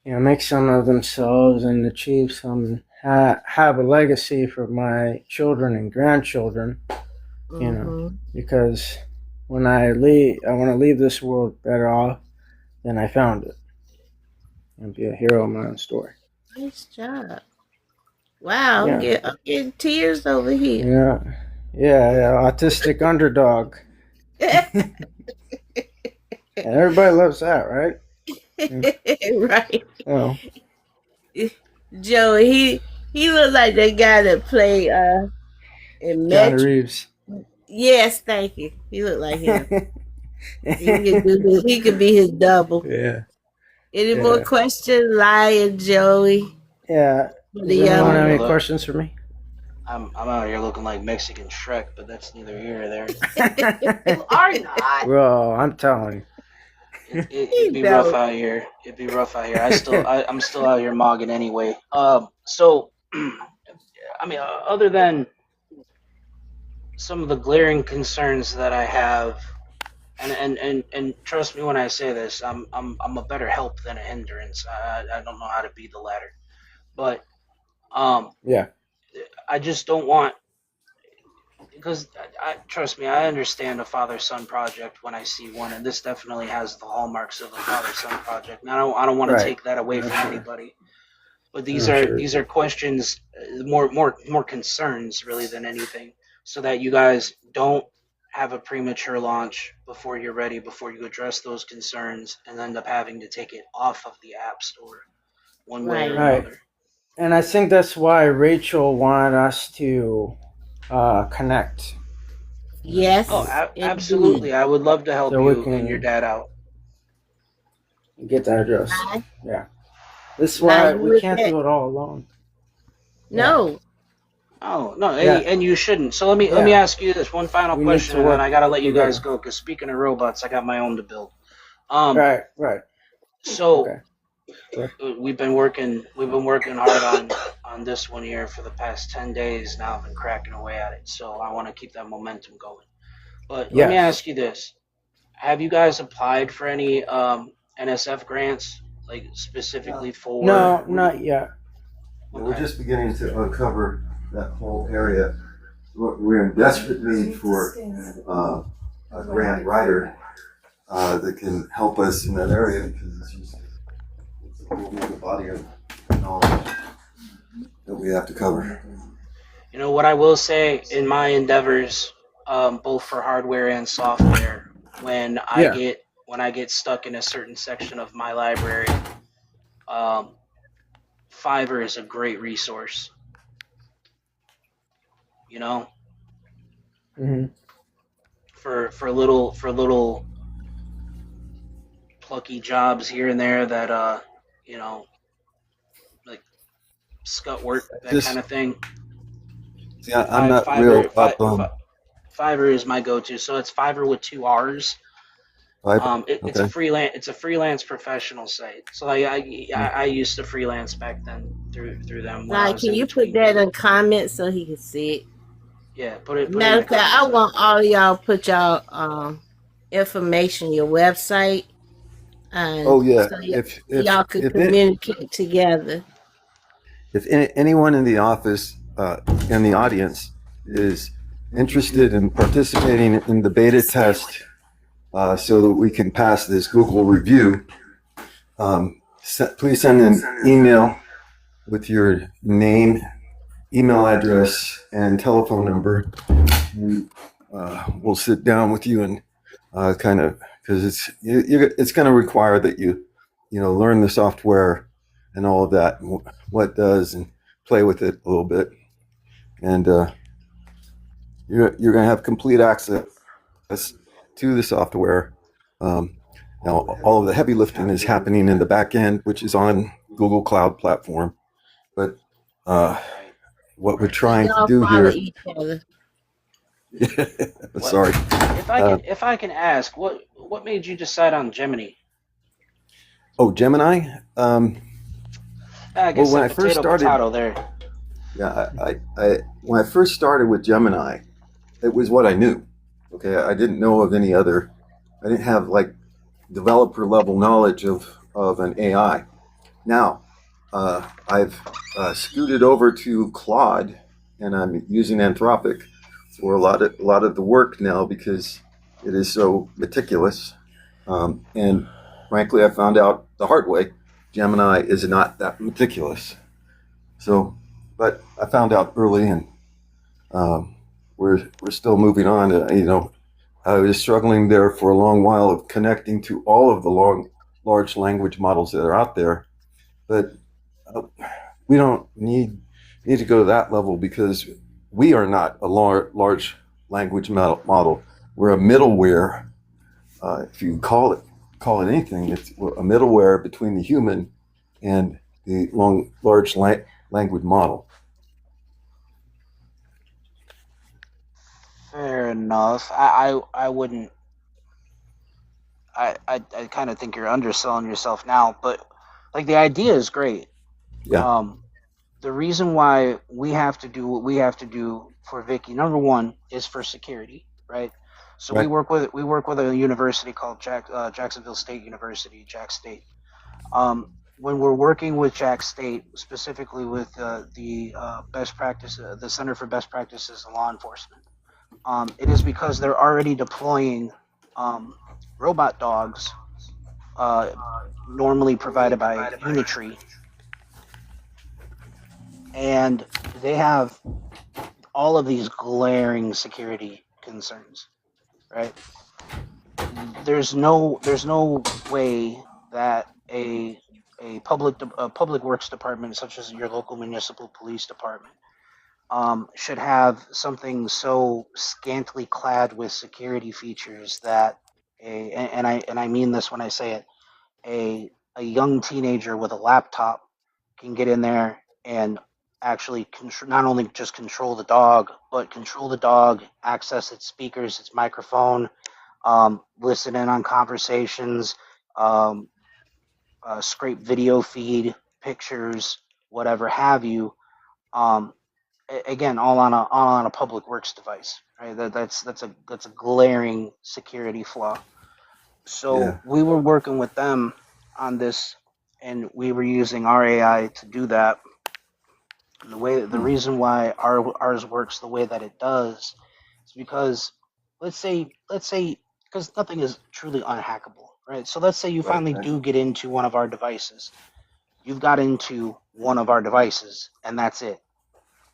[SPEAKER 9] make something of themselves and achieve some, have a legacy for my children and grandchildren, because when I leave, I want to leave this world better off than I found it and be a hero of my own story.
[SPEAKER 1] Nice job. Wow,
[SPEAKER 9] Yeah.
[SPEAKER 1] I'm getting tears over here.
[SPEAKER 9] Yeah, autistic underdog. And everybody loves that, right?
[SPEAKER 1] Right.
[SPEAKER 9] Oh,
[SPEAKER 1] Joey, he looks like the guy that played in
[SPEAKER 9] Johnny
[SPEAKER 1] Metro.
[SPEAKER 9] Reeves.
[SPEAKER 1] Yes, thank you. He looked like him. He could be his double.
[SPEAKER 9] Yeah.
[SPEAKER 1] Any more questions, Lion Joey?
[SPEAKER 9] Yeah. Does anyone have any questions for me?
[SPEAKER 7] I'm out here looking like Mexican Shrek, but that's neither here or there.
[SPEAKER 1] You are not.
[SPEAKER 9] Well, I'm telling you.
[SPEAKER 7] It'd be rough out here. It'd be rough out here. I'm still out here mogging anyway. So, I mean, other than some of the glaring concerns that I have, and trust me when I say this, I'm a better help than a hindrance. I don't know how to be the latter, but
[SPEAKER 9] Yeah.
[SPEAKER 7] I just don't want, because trust me, I understand a father-son project when I see one, and this definitely has the hallmarks of a father-son project. And I don't want to take that away from anybody, but these are questions, more concerns really than anything, so that you guys don't have a premature launch before you're ready, before you address those concerns, and end up having to take it off of the App Store one way or another.
[SPEAKER 9] And I think that's why Rachel wanted us to connect.
[SPEAKER 1] Yes.
[SPEAKER 7] Oh, absolutely. I would love to help
[SPEAKER 9] So
[SPEAKER 7] you and your dad out.
[SPEAKER 9] Get that address. Yeah. This is why we can't do it all alone.
[SPEAKER 1] No.
[SPEAKER 7] Oh, no, and you shouldn't. So let me ask you this one final question, and then I gotta let you guys go, because speaking of robots, I got my own to build.
[SPEAKER 9] Right.
[SPEAKER 7] So we've been working hard on this one here for the past 10 days now. I've been cracking away at it, so I want to keep that momentum going. But let me ask you this: have you guys applied for any NSF grants, like specifically for?
[SPEAKER 9] No, not yet.
[SPEAKER 2] Okay. We're just beginning to uncover that whole area. We're in desperate need for a grant writer that can help us in that area, because it's a whole new body of knowledge that we have to cover.
[SPEAKER 7] You know what I will say in my endeavors, both for hardware and software, when I get stuck in a certain section of my library, Fiverr is a great resource. You know, for little plucky jobs here and there that like scut work, that kind of thing.
[SPEAKER 2] See, I'm not real up on.
[SPEAKER 7] Fiverr is my go-to. So it's Fiverr with 2 R's. It's a freelance professional site. So I used to freelance back then through them.
[SPEAKER 1] Can you put that in comments so he can see it?
[SPEAKER 7] Yeah, put it.
[SPEAKER 1] Matter of fact, I want all of y'all put y'all information, your website. And
[SPEAKER 2] so
[SPEAKER 1] if y'all could communicate together.
[SPEAKER 2] If anyone in the office, in the audience, is interested in participating in the beta test, so that we can pass this Google review, please send an email with your name, email address, and telephone number. We'll sit down with you and because it's going to require that you learn the software and all of that, what it does, and play with it a little bit, and you're going to have complete access to the software. Now, all of the heavy lifting is happening in the back end, which is on Google Cloud Platform. But what we're trying to
[SPEAKER 1] Y'all
[SPEAKER 2] do
[SPEAKER 1] follow
[SPEAKER 2] here.
[SPEAKER 1] each other.
[SPEAKER 2] Sorry.
[SPEAKER 7] If I can ask, what made you decide on Gemini?
[SPEAKER 2] Oh, Gemini.
[SPEAKER 7] I guess
[SPEAKER 2] when I
[SPEAKER 7] like
[SPEAKER 2] first started,
[SPEAKER 7] potato there.
[SPEAKER 2] yeah, I when I first started with Gemini, it was what I knew. Okay, I didn't know of any other. I didn't have like developer level knowledge of an AI. Now, I've scooted over to Claude, and I'm using Anthropic for a lot of the work now because it is so meticulous. And frankly, I found out the hard way, Gemini is not that meticulous. So, but I found out early, and we're still moving on. I was struggling there for a long while of connecting to all of the large language models that are out there, but we don't need to go to that level because we are not a large language model. We're a middleware. If you call it anything, it's a middleware between the human and the large language model.
[SPEAKER 7] Fair enough. I wouldn't. I kind of think you're underselling yourself now, but like the idea is great.
[SPEAKER 2] Yeah.
[SPEAKER 7] The reason why we have to do what we have to do for Vicky, number one, is for security, right? So
[SPEAKER 2] Right.
[SPEAKER 7] we work with a university called Jacksonville State University, Jack State. When we're working with Jack State, specifically with the best practice, the Center for Best Practices in Law Enforcement, it is because they're already deploying robot dogs, normally provided by Unitree, and they have all of these glaring security concerns, right? There's no way that a public works department such as your local municipal police department should have something so scantily clad with security features that and I mean this when I say it, a young teenager with a laptop can get in there and actually not only just control the dog, but control the dog, access its speakers, its microphone, listen in on conversations, scrape video feed, pictures, whatever have you. Again, all on a public works device, right? That's a glaring security flaw. So
[SPEAKER 2] Yeah.
[SPEAKER 7] we were working with them on this, and we were using our AI to do that. And the reason why ours works the way that it does is because let's say because nothing is truly unhackable, right? So let's say you finally
[SPEAKER 2] Right.
[SPEAKER 7] do get into one of our devices. You've got into one of our devices, and that's it.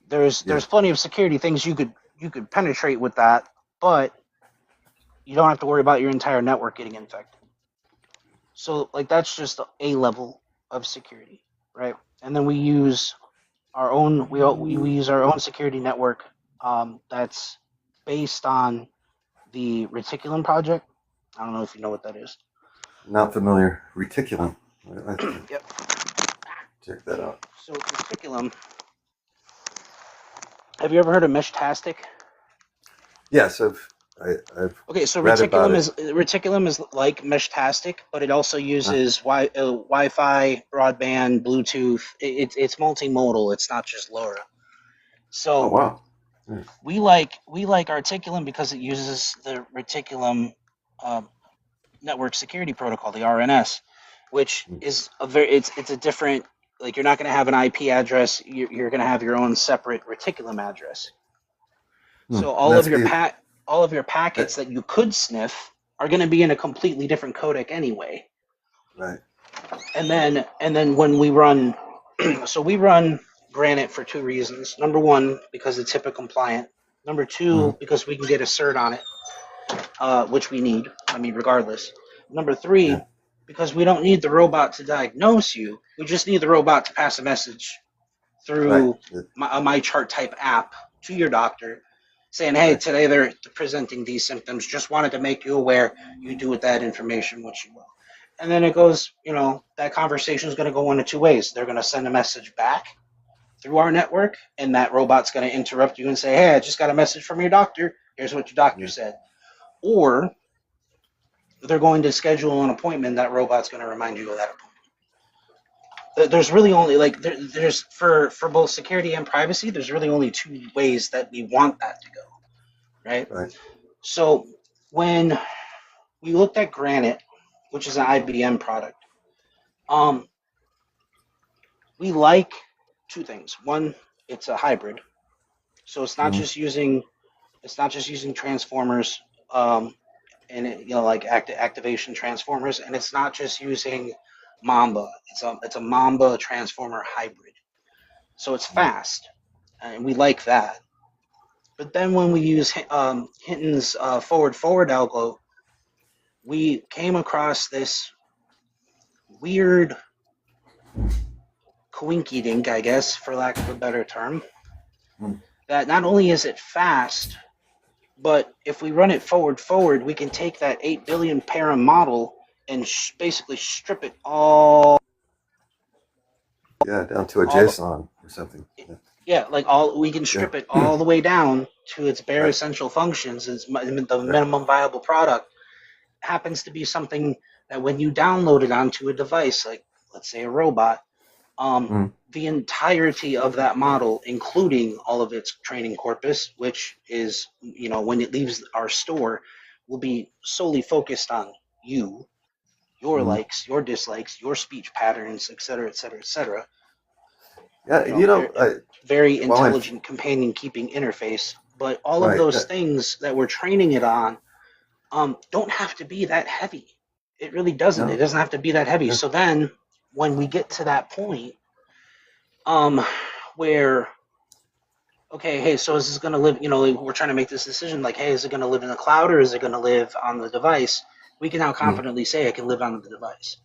[SPEAKER 7] There's plenty of security things you could penetrate with that, but you don't have to worry about your entire network getting infected. So like that's just a level of security, right? And then we use our own we use our own security network that's based on the Reticulum project. I don't know if you know what that is.
[SPEAKER 2] Not familiar. Reticulum.
[SPEAKER 7] Yep.
[SPEAKER 2] Check that out.
[SPEAKER 7] So Reticulum. Have you ever heard of Meshtastic?
[SPEAKER 2] Yes, I've
[SPEAKER 7] Okay, so
[SPEAKER 2] read about
[SPEAKER 7] Reticulum is like Meshtastic, but it also uses Wi-Fi, broadband, Bluetooth. It's multimodal. It's not just LoRa. So
[SPEAKER 2] Oh wow.
[SPEAKER 7] we like Articulum because it uses the Reticulum network security protocol, the RNS, which is it's a different, like you're not going to have an IP address. You're going to have your own separate Reticulum address. So all of your packets that you could sniff are going to be in a completely different codec anyway.
[SPEAKER 2] Right.
[SPEAKER 7] And then when we run, so we run Granite for two reasons. Number one, because it's HIPAA compliant. Number two, because we can get a cert on it, which we need. I mean, regardless. Number three, because we don't need the robot to diagnose you. We just need the robot to pass a message through
[SPEAKER 2] Right.
[SPEAKER 7] my chart type app to your doctor, saying, "Hey,
[SPEAKER 2] Right.
[SPEAKER 7] today they're presenting these symptoms. Just wanted to make you aware. You do with that information what you will." And then it goes, that conversation is going to go one of two ways. They're going to send a message back through our network, and that robot's going to interrupt you and say, "Hey, I just got a message from your doctor. Here's what your doctor
[SPEAKER 2] Yeah.
[SPEAKER 7] said." Or they're going to schedule an appointment. That robot's going to remind you of that appointment. There's really only there's for both security and privacy. There's really only two ways that we want that to go, right?
[SPEAKER 2] Right.
[SPEAKER 7] So when we looked at Granite, which is an IBM product, we like two things. One, it's a hybrid, so it's not
[SPEAKER 2] Mhm.
[SPEAKER 7] just using transformers, and activation transformers, and it's not just using Mamba. It's a Mamba transformer hybrid, so it's fast, and we like that. But then when we use Hinton's forward algo, we came across this weird coinky dink, I guess, for lack of a better term, that not only is it fast, but if we run it forward, we can take that 8 billion para model and basically strip it all.
[SPEAKER 2] Yeah, down to a JSON or something.
[SPEAKER 7] Yeah, we can strip it all the way down to its bare essential functions. It's the minimum viable product happens to be something that when you download it onto a device, like let's say a robot, the entirety of that model, including all of its training corpus, which is, when it leaves our store, will be solely focused on you, your likes, your dislikes, your speech patterns, et cetera, et cetera, et cetera.
[SPEAKER 2] Yeah,
[SPEAKER 7] very intelligent companion keeping interface. But all of those things that we're training it on don't have to be that heavy. It really doesn't.
[SPEAKER 2] No.
[SPEAKER 7] It doesn't have to be that heavy.
[SPEAKER 2] Yeah.
[SPEAKER 7] So then when we get to that point, where, okay, hey, so is this going to live, we're trying to make this decision, like, hey, is it going to live in the cloud or is it going to live on the device? We can now confidently say it can live on the device.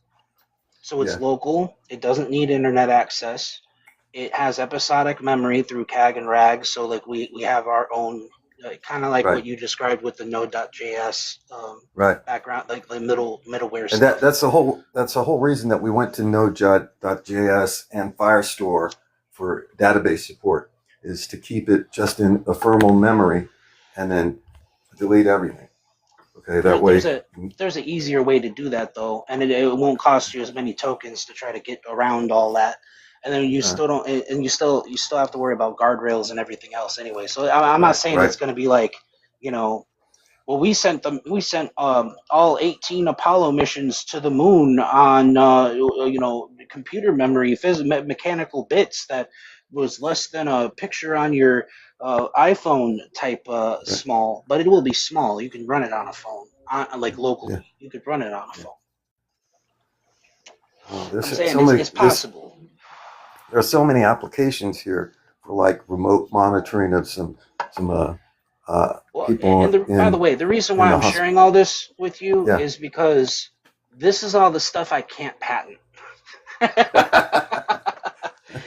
[SPEAKER 7] So it's local. It doesn't need internet access. It has episodic memory through CAG and RAG. So we have our own, kind of like what you described with the Node.js background, like the middleware
[SPEAKER 2] and
[SPEAKER 7] stuff.
[SPEAKER 2] that's the whole reason that we went to Node.js and Firestore for database support, is to keep it just in ephemeral memory and then delete everything. Okay, that way.
[SPEAKER 7] There's an easier way to do that though, and it won't cost you as many tokens to try to get around all that. And then you still don't, and you still have to worry about guardrails and everything else anyway. So I'm not saying it's going to be like, well, we sent all 18 Apollo missions to the moon on computer memory, mechanical bits that was less than a picture on your iPhone type small, but it will be small. You can run it on a phone, locally. Yeah. You could run it on a phone. I'm saying it's possible.
[SPEAKER 2] There are so many applications here for remote monitoring of some people.
[SPEAKER 7] By the way, the reason why I'm sharing all this with you is because this is all the stuff I can't patent.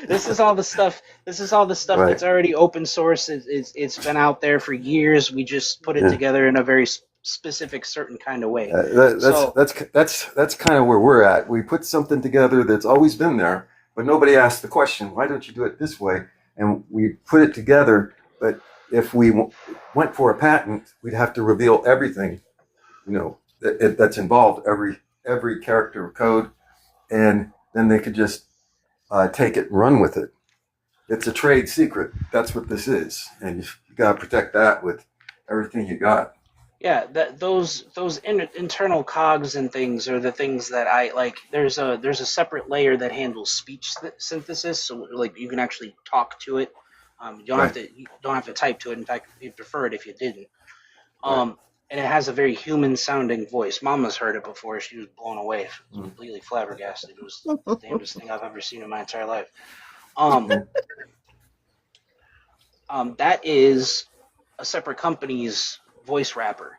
[SPEAKER 7] This is all the stuff that's already open source. It's been out there for years. We just put it together in a very specific, certain kind of way.
[SPEAKER 2] That's kind of where we're at. We put something together that's always been there, but nobody asked the question, why don't you do it this way? And we put it together, but if we went for a patent, we'd have to reveal everything, that's involved, every character of code, and then they could just take it and run with it. It's a trade secret. That's what this is, and you got to protect that with everything you got.
[SPEAKER 7] Yeah, those internal cogs and things are the things that I like. There's a separate layer that handles speech synthesis, so you can actually talk to it. You don't have to type to it. In fact, we'd prefer it if you didn't. And it has a very human sounding voice. Mama's heard it before. She was blown away. She was completely flabbergasted. It was the damnedest thing I've ever seen in my entire life. That is a separate company's voice wrapper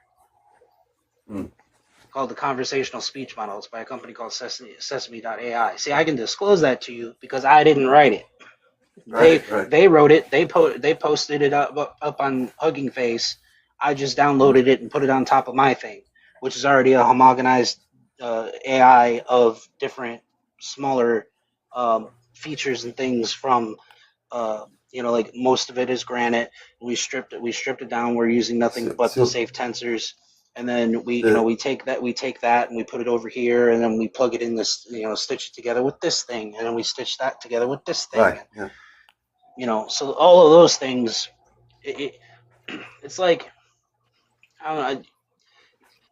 [SPEAKER 7] called the Conversational Speech Model. It's by a company called Sesame.ai. See, I can disclose that to you because I didn't write it.
[SPEAKER 2] Right.
[SPEAKER 7] They wrote it. They posted it up on Hugging Face. I just downloaded it and put it on top of my thing, which is already a homogenized AI of different smaller features and things from like most of it is Granite. We stripped it down. We're using nothing but the
[SPEAKER 2] So
[SPEAKER 7] safe tensors, and then
[SPEAKER 2] the
[SPEAKER 7] we take that and we put it over here, and then we plug it in this, stitch it together with this thing, and then we stitch that together with this thing.
[SPEAKER 2] right, yeah,
[SPEAKER 7] So all of those things, it's like, I don't know.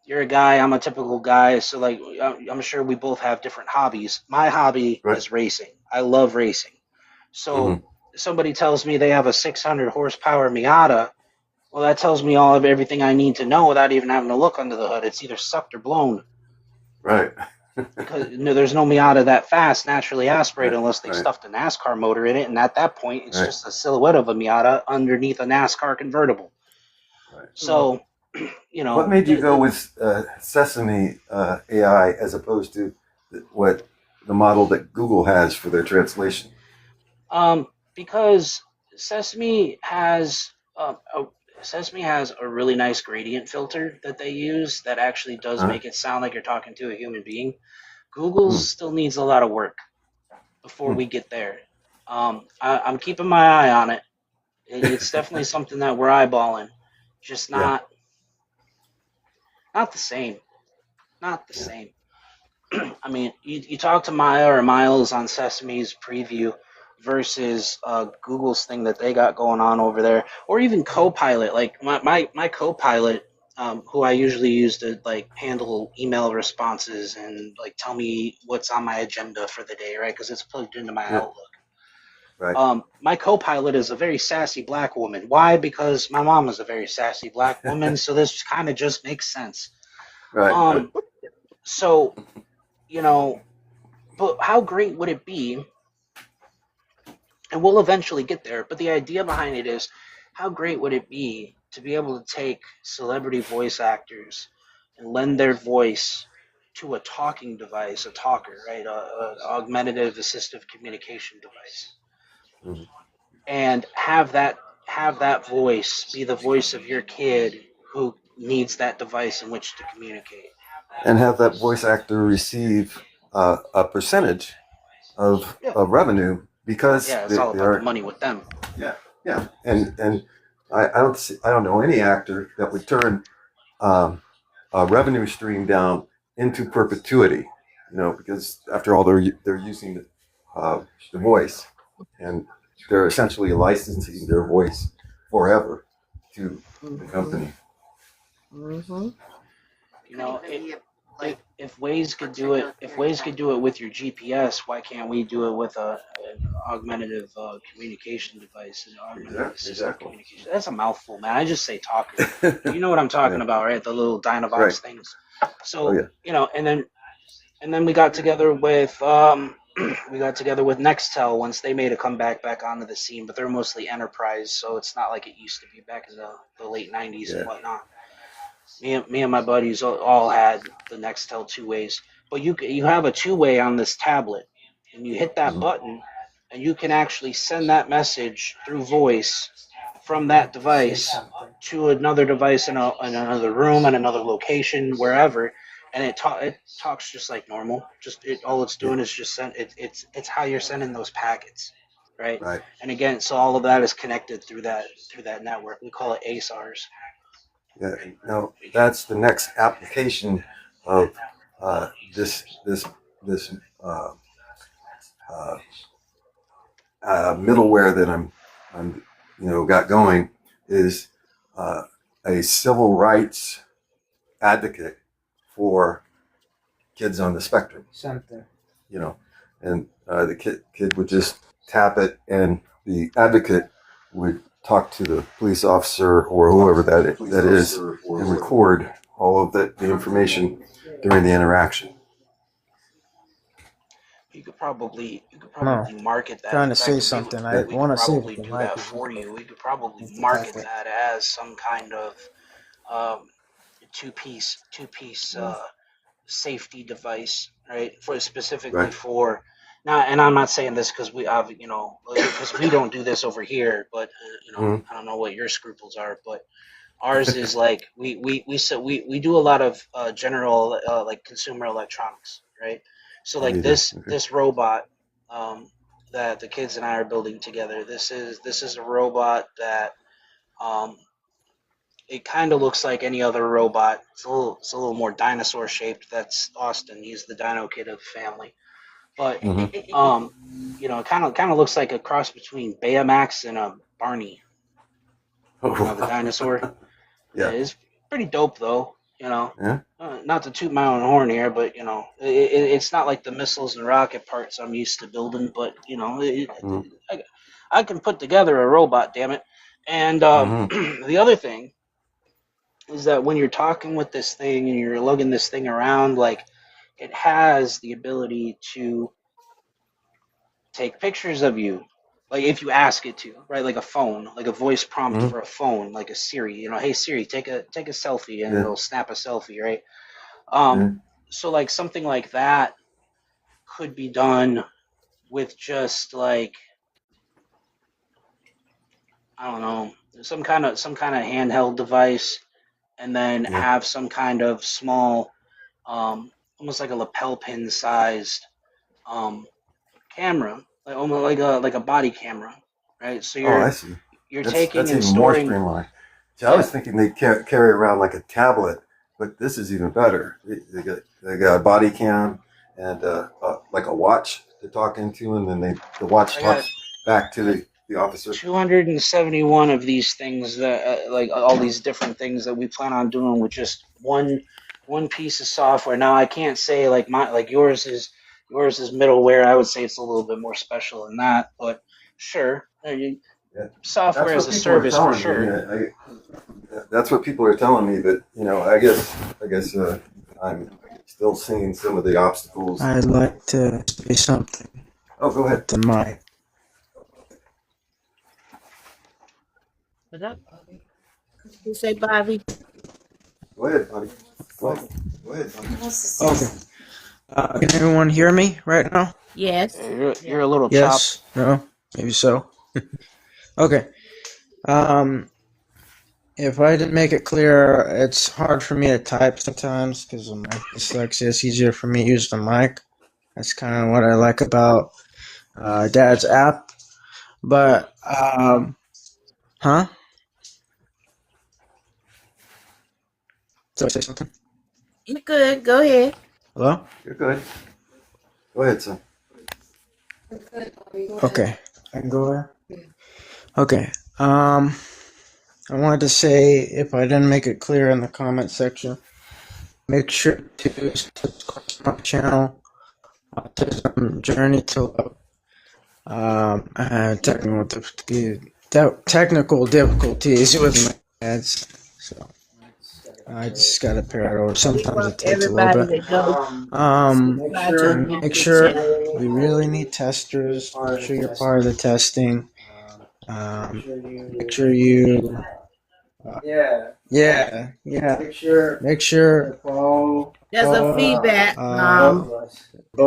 [SPEAKER 7] You're a guy, I'm a typical guy, so like I'm sure we both have different hobbies. My hobby
[SPEAKER 2] right.
[SPEAKER 7] is racing. I love racing.
[SPEAKER 2] hmm
[SPEAKER 7] So somebody tells me they have a 600 horsepower Miata. Well, that tells me all of everything I need to know without even having to look under the hood. It's either sucked or blown,
[SPEAKER 2] Right.
[SPEAKER 7] because there's no Miata that fast naturally aspirated
[SPEAKER 2] Right.
[SPEAKER 7] unless they
[SPEAKER 2] Right.
[SPEAKER 7] stuffed a NASCAR motor in it, and at that point, it's
[SPEAKER 2] Right.
[SPEAKER 7] just a silhouette of a Miata underneath a NASCAR convertible.
[SPEAKER 2] Right.
[SPEAKER 7] So,
[SPEAKER 2] What made you go with Sesame AI as opposed to what the model that Google has for their translation?
[SPEAKER 7] Because Sesame has a really nice gradient filter that they use that actually does
[SPEAKER 2] Huh?
[SPEAKER 7] make it sound like you're talking to a human being.
[SPEAKER 2] Hmm.
[SPEAKER 7] Google's still needs a lot of work before
[SPEAKER 2] Hmm.
[SPEAKER 7] we get there. I'm keeping my eye on it. It's definitely something that we're eyeballing. Just
[SPEAKER 2] Yeah.
[SPEAKER 7] not the same. Not the
[SPEAKER 2] Yeah.
[SPEAKER 7] same. I mean, you talk to Maya or Miles on Sesame's preview versus Google's thing that they got going on over there, or even Copilot. Like my Copilot, who I usually use to like handle email responses and like tell me what's on my agenda for the day, right? Because it's plugged into my
[SPEAKER 2] Yeah.
[SPEAKER 7] Outlook.
[SPEAKER 2] Right.
[SPEAKER 7] My co-pilot is a very sassy black woman. Why? Because my mom is a very sassy black woman, so this kind of just makes sense.
[SPEAKER 2] Right.
[SPEAKER 7] So, but how great would it be? And we'll eventually get there, but the idea behind it is, how great would it be to be able to take celebrity voice actors and lend their voice to a talking device, a talker, right? A augmentative assistive communication device.
[SPEAKER 2] Mhm.
[SPEAKER 7] And have that voice be the voice of your kid who needs that device in which to communicate.
[SPEAKER 2] And have that voice actor receive a percentage of
[SPEAKER 7] Yeah.
[SPEAKER 2] revenue because
[SPEAKER 7] Yeah, it's all
[SPEAKER 2] they
[SPEAKER 7] about
[SPEAKER 2] are.
[SPEAKER 7] the money with them.
[SPEAKER 2] Yeah, and I don't know any actor that would turn a revenue stream down into perpetuity. Because after all, they're using the voice, and they're essentially licensing their voice forever to the company.
[SPEAKER 1] Mm-hmm.
[SPEAKER 7] If Waze could do it with your GPS, why can't we do it with an augmentative communication device? An augmentative assistive
[SPEAKER 2] Exactly.
[SPEAKER 7] communication. That's a mouthful, man. I just say talker. You know what I'm talking
[SPEAKER 2] Yeah.
[SPEAKER 7] about, right? The little Dynavox
[SPEAKER 2] Right.
[SPEAKER 7] things. So,
[SPEAKER 2] Oh, yeah.
[SPEAKER 7] And then we got together with Nextel once they made a comeback back onto the scene, but they're mostly enterprise, so it's not like it used to be back in the late 90s
[SPEAKER 2] Yeah.
[SPEAKER 7] and whatnot. Me and my buddies all had the Nextel 2-ways, but you have a 2-way on this tablet, and you hit that
[SPEAKER 2] Mhm.
[SPEAKER 7] button, and you can actually send that message through voice from that device to another device in another room, in another location, wherever, and it talks just like normal. All it's doing is just send it. It's how you're sending those packets, right?
[SPEAKER 2] Right.
[SPEAKER 7] And again, so all of that is connected through that network. We call it ASARS.
[SPEAKER 2] Yeah. No, that's the next application of this uh, middleware that I'm got going is a civil rights advocate for kids on the spectrum.
[SPEAKER 9] Something.
[SPEAKER 2] And the kid would just tap it, and the advocate would talk to the police officer or whoever that is, and record all of the information during the interaction.
[SPEAKER 7] You could probably
[SPEAKER 9] No,
[SPEAKER 7] market that.
[SPEAKER 9] trying
[SPEAKER 7] In
[SPEAKER 9] to
[SPEAKER 7] fact,
[SPEAKER 9] say
[SPEAKER 7] we
[SPEAKER 9] something.
[SPEAKER 7] could-
[SPEAKER 9] I
[SPEAKER 7] we
[SPEAKER 9] want
[SPEAKER 7] could
[SPEAKER 9] to see if
[SPEAKER 7] probably
[SPEAKER 9] the
[SPEAKER 7] do
[SPEAKER 9] mic
[SPEAKER 7] that
[SPEAKER 9] is
[SPEAKER 7] for
[SPEAKER 9] working.
[SPEAKER 7] you. We could probably
[SPEAKER 9] It's the
[SPEAKER 7] market
[SPEAKER 9] tablet.
[SPEAKER 7] that as some kind of two-piece safety device, right? Specifically
[SPEAKER 2] Right.
[SPEAKER 7] for now, and I'm not saying this because we have, because we don't do this over here, but
[SPEAKER 2] Mhm.
[SPEAKER 7] I don't know what your scruples are, but ours is like we do a lot of general like consumer electronics, right? So
[SPEAKER 2] Oh,
[SPEAKER 7] like
[SPEAKER 2] you do. Okay.
[SPEAKER 7] this robot that the kids and I are building together. This is a robot that um, it kind of looks like any other robot. It's a little more dinosaur shaped. That's Austin. He's the Dino Kid of the family. But
[SPEAKER 2] Mm-hmm.
[SPEAKER 7] it kind of looks like a cross between Baymax and a Barney. The dinosaur.
[SPEAKER 2] Yeah.
[SPEAKER 7] It's pretty dope though.
[SPEAKER 2] Yeah.
[SPEAKER 7] Not to toot my own horn here, but it's not like the missiles and rocket parts I'm used to building. But
[SPEAKER 2] Mhm.
[SPEAKER 7] I can put together a robot, damn it. And
[SPEAKER 2] Mhm.
[SPEAKER 7] the other thing is that when you're talking with this thing and you're lugging this thing around, like it has the ability to take pictures of you, like if you ask it to, right? Like a phone, like a voice prompt
[SPEAKER 2] Mhm.
[SPEAKER 7] for a phone, like a Siri. Hey Siri, take a selfie, and
[SPEAKER 2] Yeah.
[SPEAKER 7] it'll snap a selfie, right?
[SPEAKER 2] Yeah.
[SPEAKER 7] So like something like that could be done with just like, I don't know, some kind of handheld device, and then
[SPEAKER 2] Yeah.
[SPEAKER 7] have some kind of small, almost like a lapel pin sized camera, like almost like a body camera, right? So
[SPEAKER 2] Oh, I see.
[SPEAKER 7] you're taking
[SPEAKER 2] That's
[SPEAKER 7] and
[SPEAKER 2] even more
[SPEAKER 7] storing.
[SPEAKER 2] streamlined. See, I was
[SPEAKER 7] Yeah,
[SPEAKER 2] thinking they carry around like a tablet, but this is even better. They got a body cam and like a watch to talk into, and then the watch
[SPEAKER 7] I got
[SPEAKER 2] talks back to the officer.
[SPEAKER 7] 271 of these things that like all these different things that we plan on doing with just one piece of software. Now I can't say like yours is middleware. I would say it's a little bit more special than that, but sure,
[SPEAKER 2] Yeah. That's
[SPEAKER 7] software as
[SPEAKER 2] what
[SPEAKER 7] a
[SPEAKER 2] people are
[SPEAKER 7] service for
[SPEAKER 2] telling me.
[SPEAKER 7] sure.
[SPEAKER 2] That's what people are telling me. That I guess I'm still seeing some of the obstacles.
[SPEAKER 9] I'd like to say something
[SPEAKER 2] Oh, go ahead.
[SPEAKER 9] to Mike.
[SPEAKER 5] What's up?
[SPEAKER 1] You say, Bobby?
[SPEAKER 2] Go ahead, buddy. Go ahead, buddy.
[SPEAKER 9] Okay. Can everyone hear me right now?
[SPEAKER 1] Yes.
[SPEAKER 7] You're a little chopped.
[SPEAKER 9] Yes? No? Maybe so. Okay. If I didn't make it clear, it's hard for me to type sometimes because of my dyslexia. It's easier for me to use the mic. That's kind of what I like about Dad's app. But, huh? Did I say something?
[SPEAKER 1] You good? Go ahead.
[SPEAKER 9] Hello?
[SPEAKER 2] You're good. Go ahead, son.
[SPEAKER 9] Okay. I can go there? Okay. I wanted to say, if I didn't make it clear in the comment section, make sure to subscribe to my channel, Autism Journey to Love. I had technical difficulties with my ads, so I just got to pair it over. Sometimes it takes a little
[SPEAKER 1] Everybody
[SPEAKER 9] bit.
[SPEAKER 1] that goes,
[SPEAKER 9] Make sure we really need testers. Make sure you're part of the testing. Make sure you. Yeah. Make sure.
[SPEAKER 1] there's a feedback.
[SPEAKER 9] Both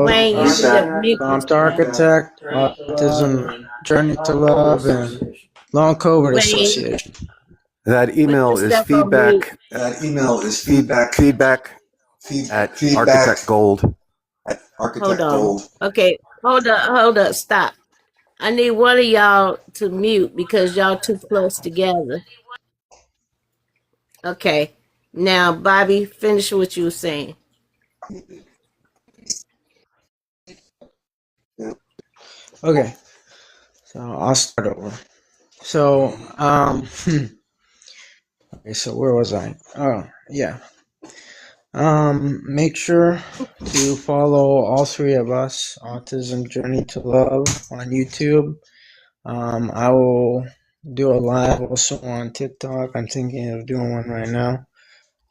[SPEAKER 1] Wayne, you should mute
[SPEAKER 9] Prompt Architect, Autism Journey to Love, and Long COVID
[SPEAKER 1] Wayne.
[SPEAKER 9] Association.
[SPEAKER 2] That email
[SPEAKER 1] Put your
[SPEAKER 2] is
[SPEAKER 1] stuff on mute.
[SPEAKER 2] feedback. That email is feedback at Architect Gold.
[SPEAKER 1] Hold on. Okay, hold up, stop. I need one of y'all to mute because y'all too close together. Okay. Now, Bobby, finish what you were saying.
[SPEAKER 9] Okay, so I'll start over. So, okay, so where was I? Oh, yeah. Make sure to follow all three of us, Autism Journey to Love, on YouTube. I will do a live also on TikTok. I'm thinking of doing one right now.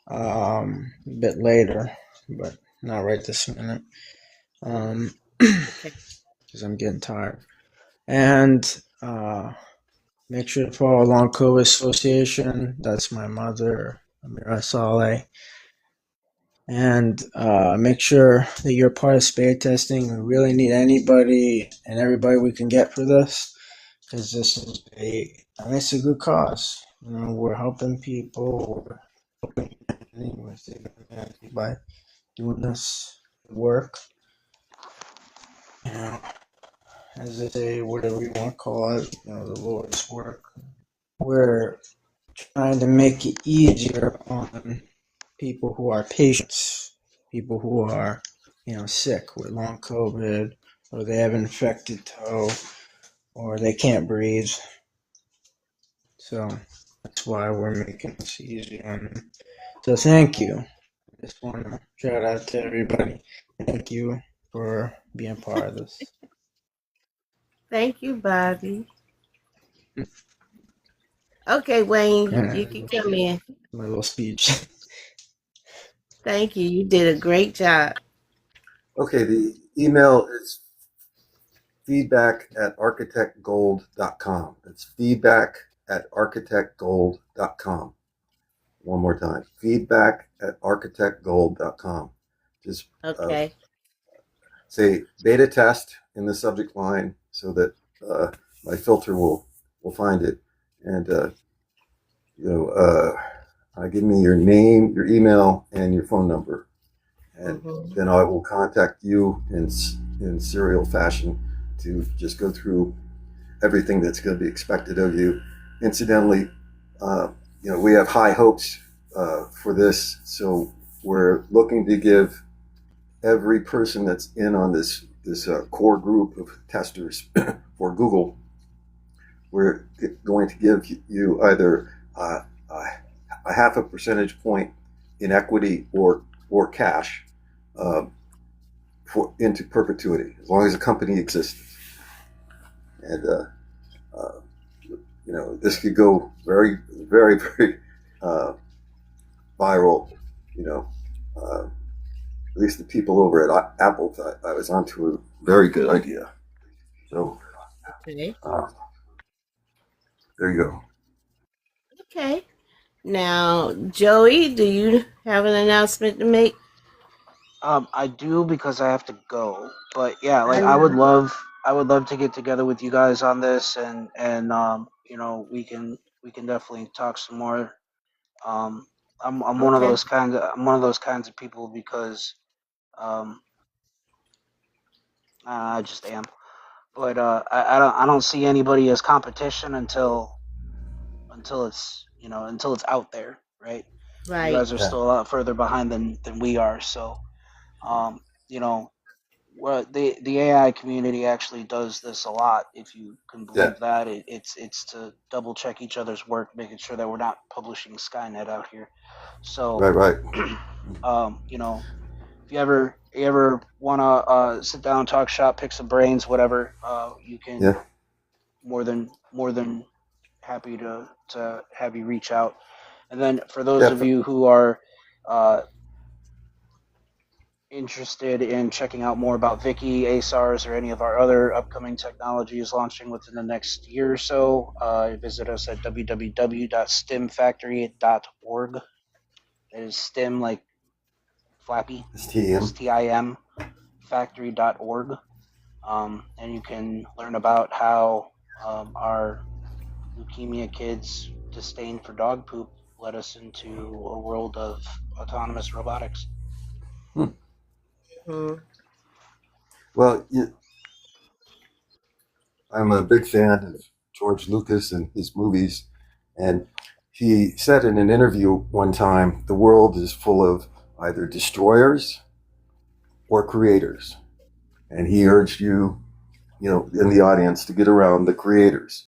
[SPEAKER 9] A bit later, but not right this minute. Because I'm getting tired. And make sure to follow Long COVID Association. That's my mother, Amira Saleh. and make sure that you're part of spay testing. We really need anybody and everybody we can get for this, because this is it's a good cause. You know, we're helping people. We're helping humanity by doing this work. You know, as they say, whatever you want to call it, you know, the Lord's work. We're trying to make it easier on people who are patients, people who are, you know, sick with long COVID, or they have an infected toe, or they can't breathe. So that's why we're making this easy on them. So thank you. I just want to shout out to everybody. Thank you for being part of this.
[SPEAKER 1] Thank you, Bobby. Okay, Wayne, you can come in.
[SPEAKER 9] My little speech.
[SPEAKER 1] Thank you. You did a great job.
[SPEAKER 2] Okay, the email is feedback@architectgold.com. That's feedback@architectgold.com. One more time, feedback@architectgold.com. Just
[SPEAKER 1] Okay.
[SPEAKER 2] say beta test in the subject line so that my filter will find it. And give me your name, your email, and your phone number, and then I will contact you in serial fashion to just go through everything that's going to be expected of you. Incidentally, we have high hopes for this, so we're looking to give every person that's in on this core group of testers for Google, we're going to give you either a half a percentage point in equity or cash into perpetuity, as long as the company exists. And this could go very, very, very viral. At least the people over at Apple thought I was onto a very good idea. So
[SPEAKER 1] Okay.
[SPEAKER 2] there you go.
[SPEAKER 1] Okay. Now, Joey, do you have an announcement to make?
[SPEAKER 7] I do, because I have to go. But yeah, like I would love to get together with you guys on this, and we can definitely talk some more. I'm one of those kinds of people, because I just am. But I don't see anybody as competition until it's out there, right?
[SPEAKER 1] Right.
[SPEAKER 7] You guys are still a lot further behind than we are. So the AI community actually does this a lot, if you can believe that. It's to double check each other's work, making sure that we're not publishing Skynet out here. So
[SPEAKER 2] right.
[SPEAKER 7] If you ever want to sit down, talk shop, pick some brains, whatever, you can.
[SPEAKER 2] Yeah.
[SPEAKER 7] More than happy to have you reach out. And then for those of you who are interested in checking out more about Vicky, ASARS, or any of our other upcoming technologies launching within the next year or so, visit us at www.stimfactory.org. That is STEM like Flappy, STIM, factory.org. And you can learn about how our leukemia kids' disdain for dog poop led us into a world of autonomous robotics.
[SPEAKER 2] Well, I'm a big fan of George Lucas and his movies, and he said in an interview one time, the world is full of either destroyers or creators. And he urged you, in the audience to get around the creators.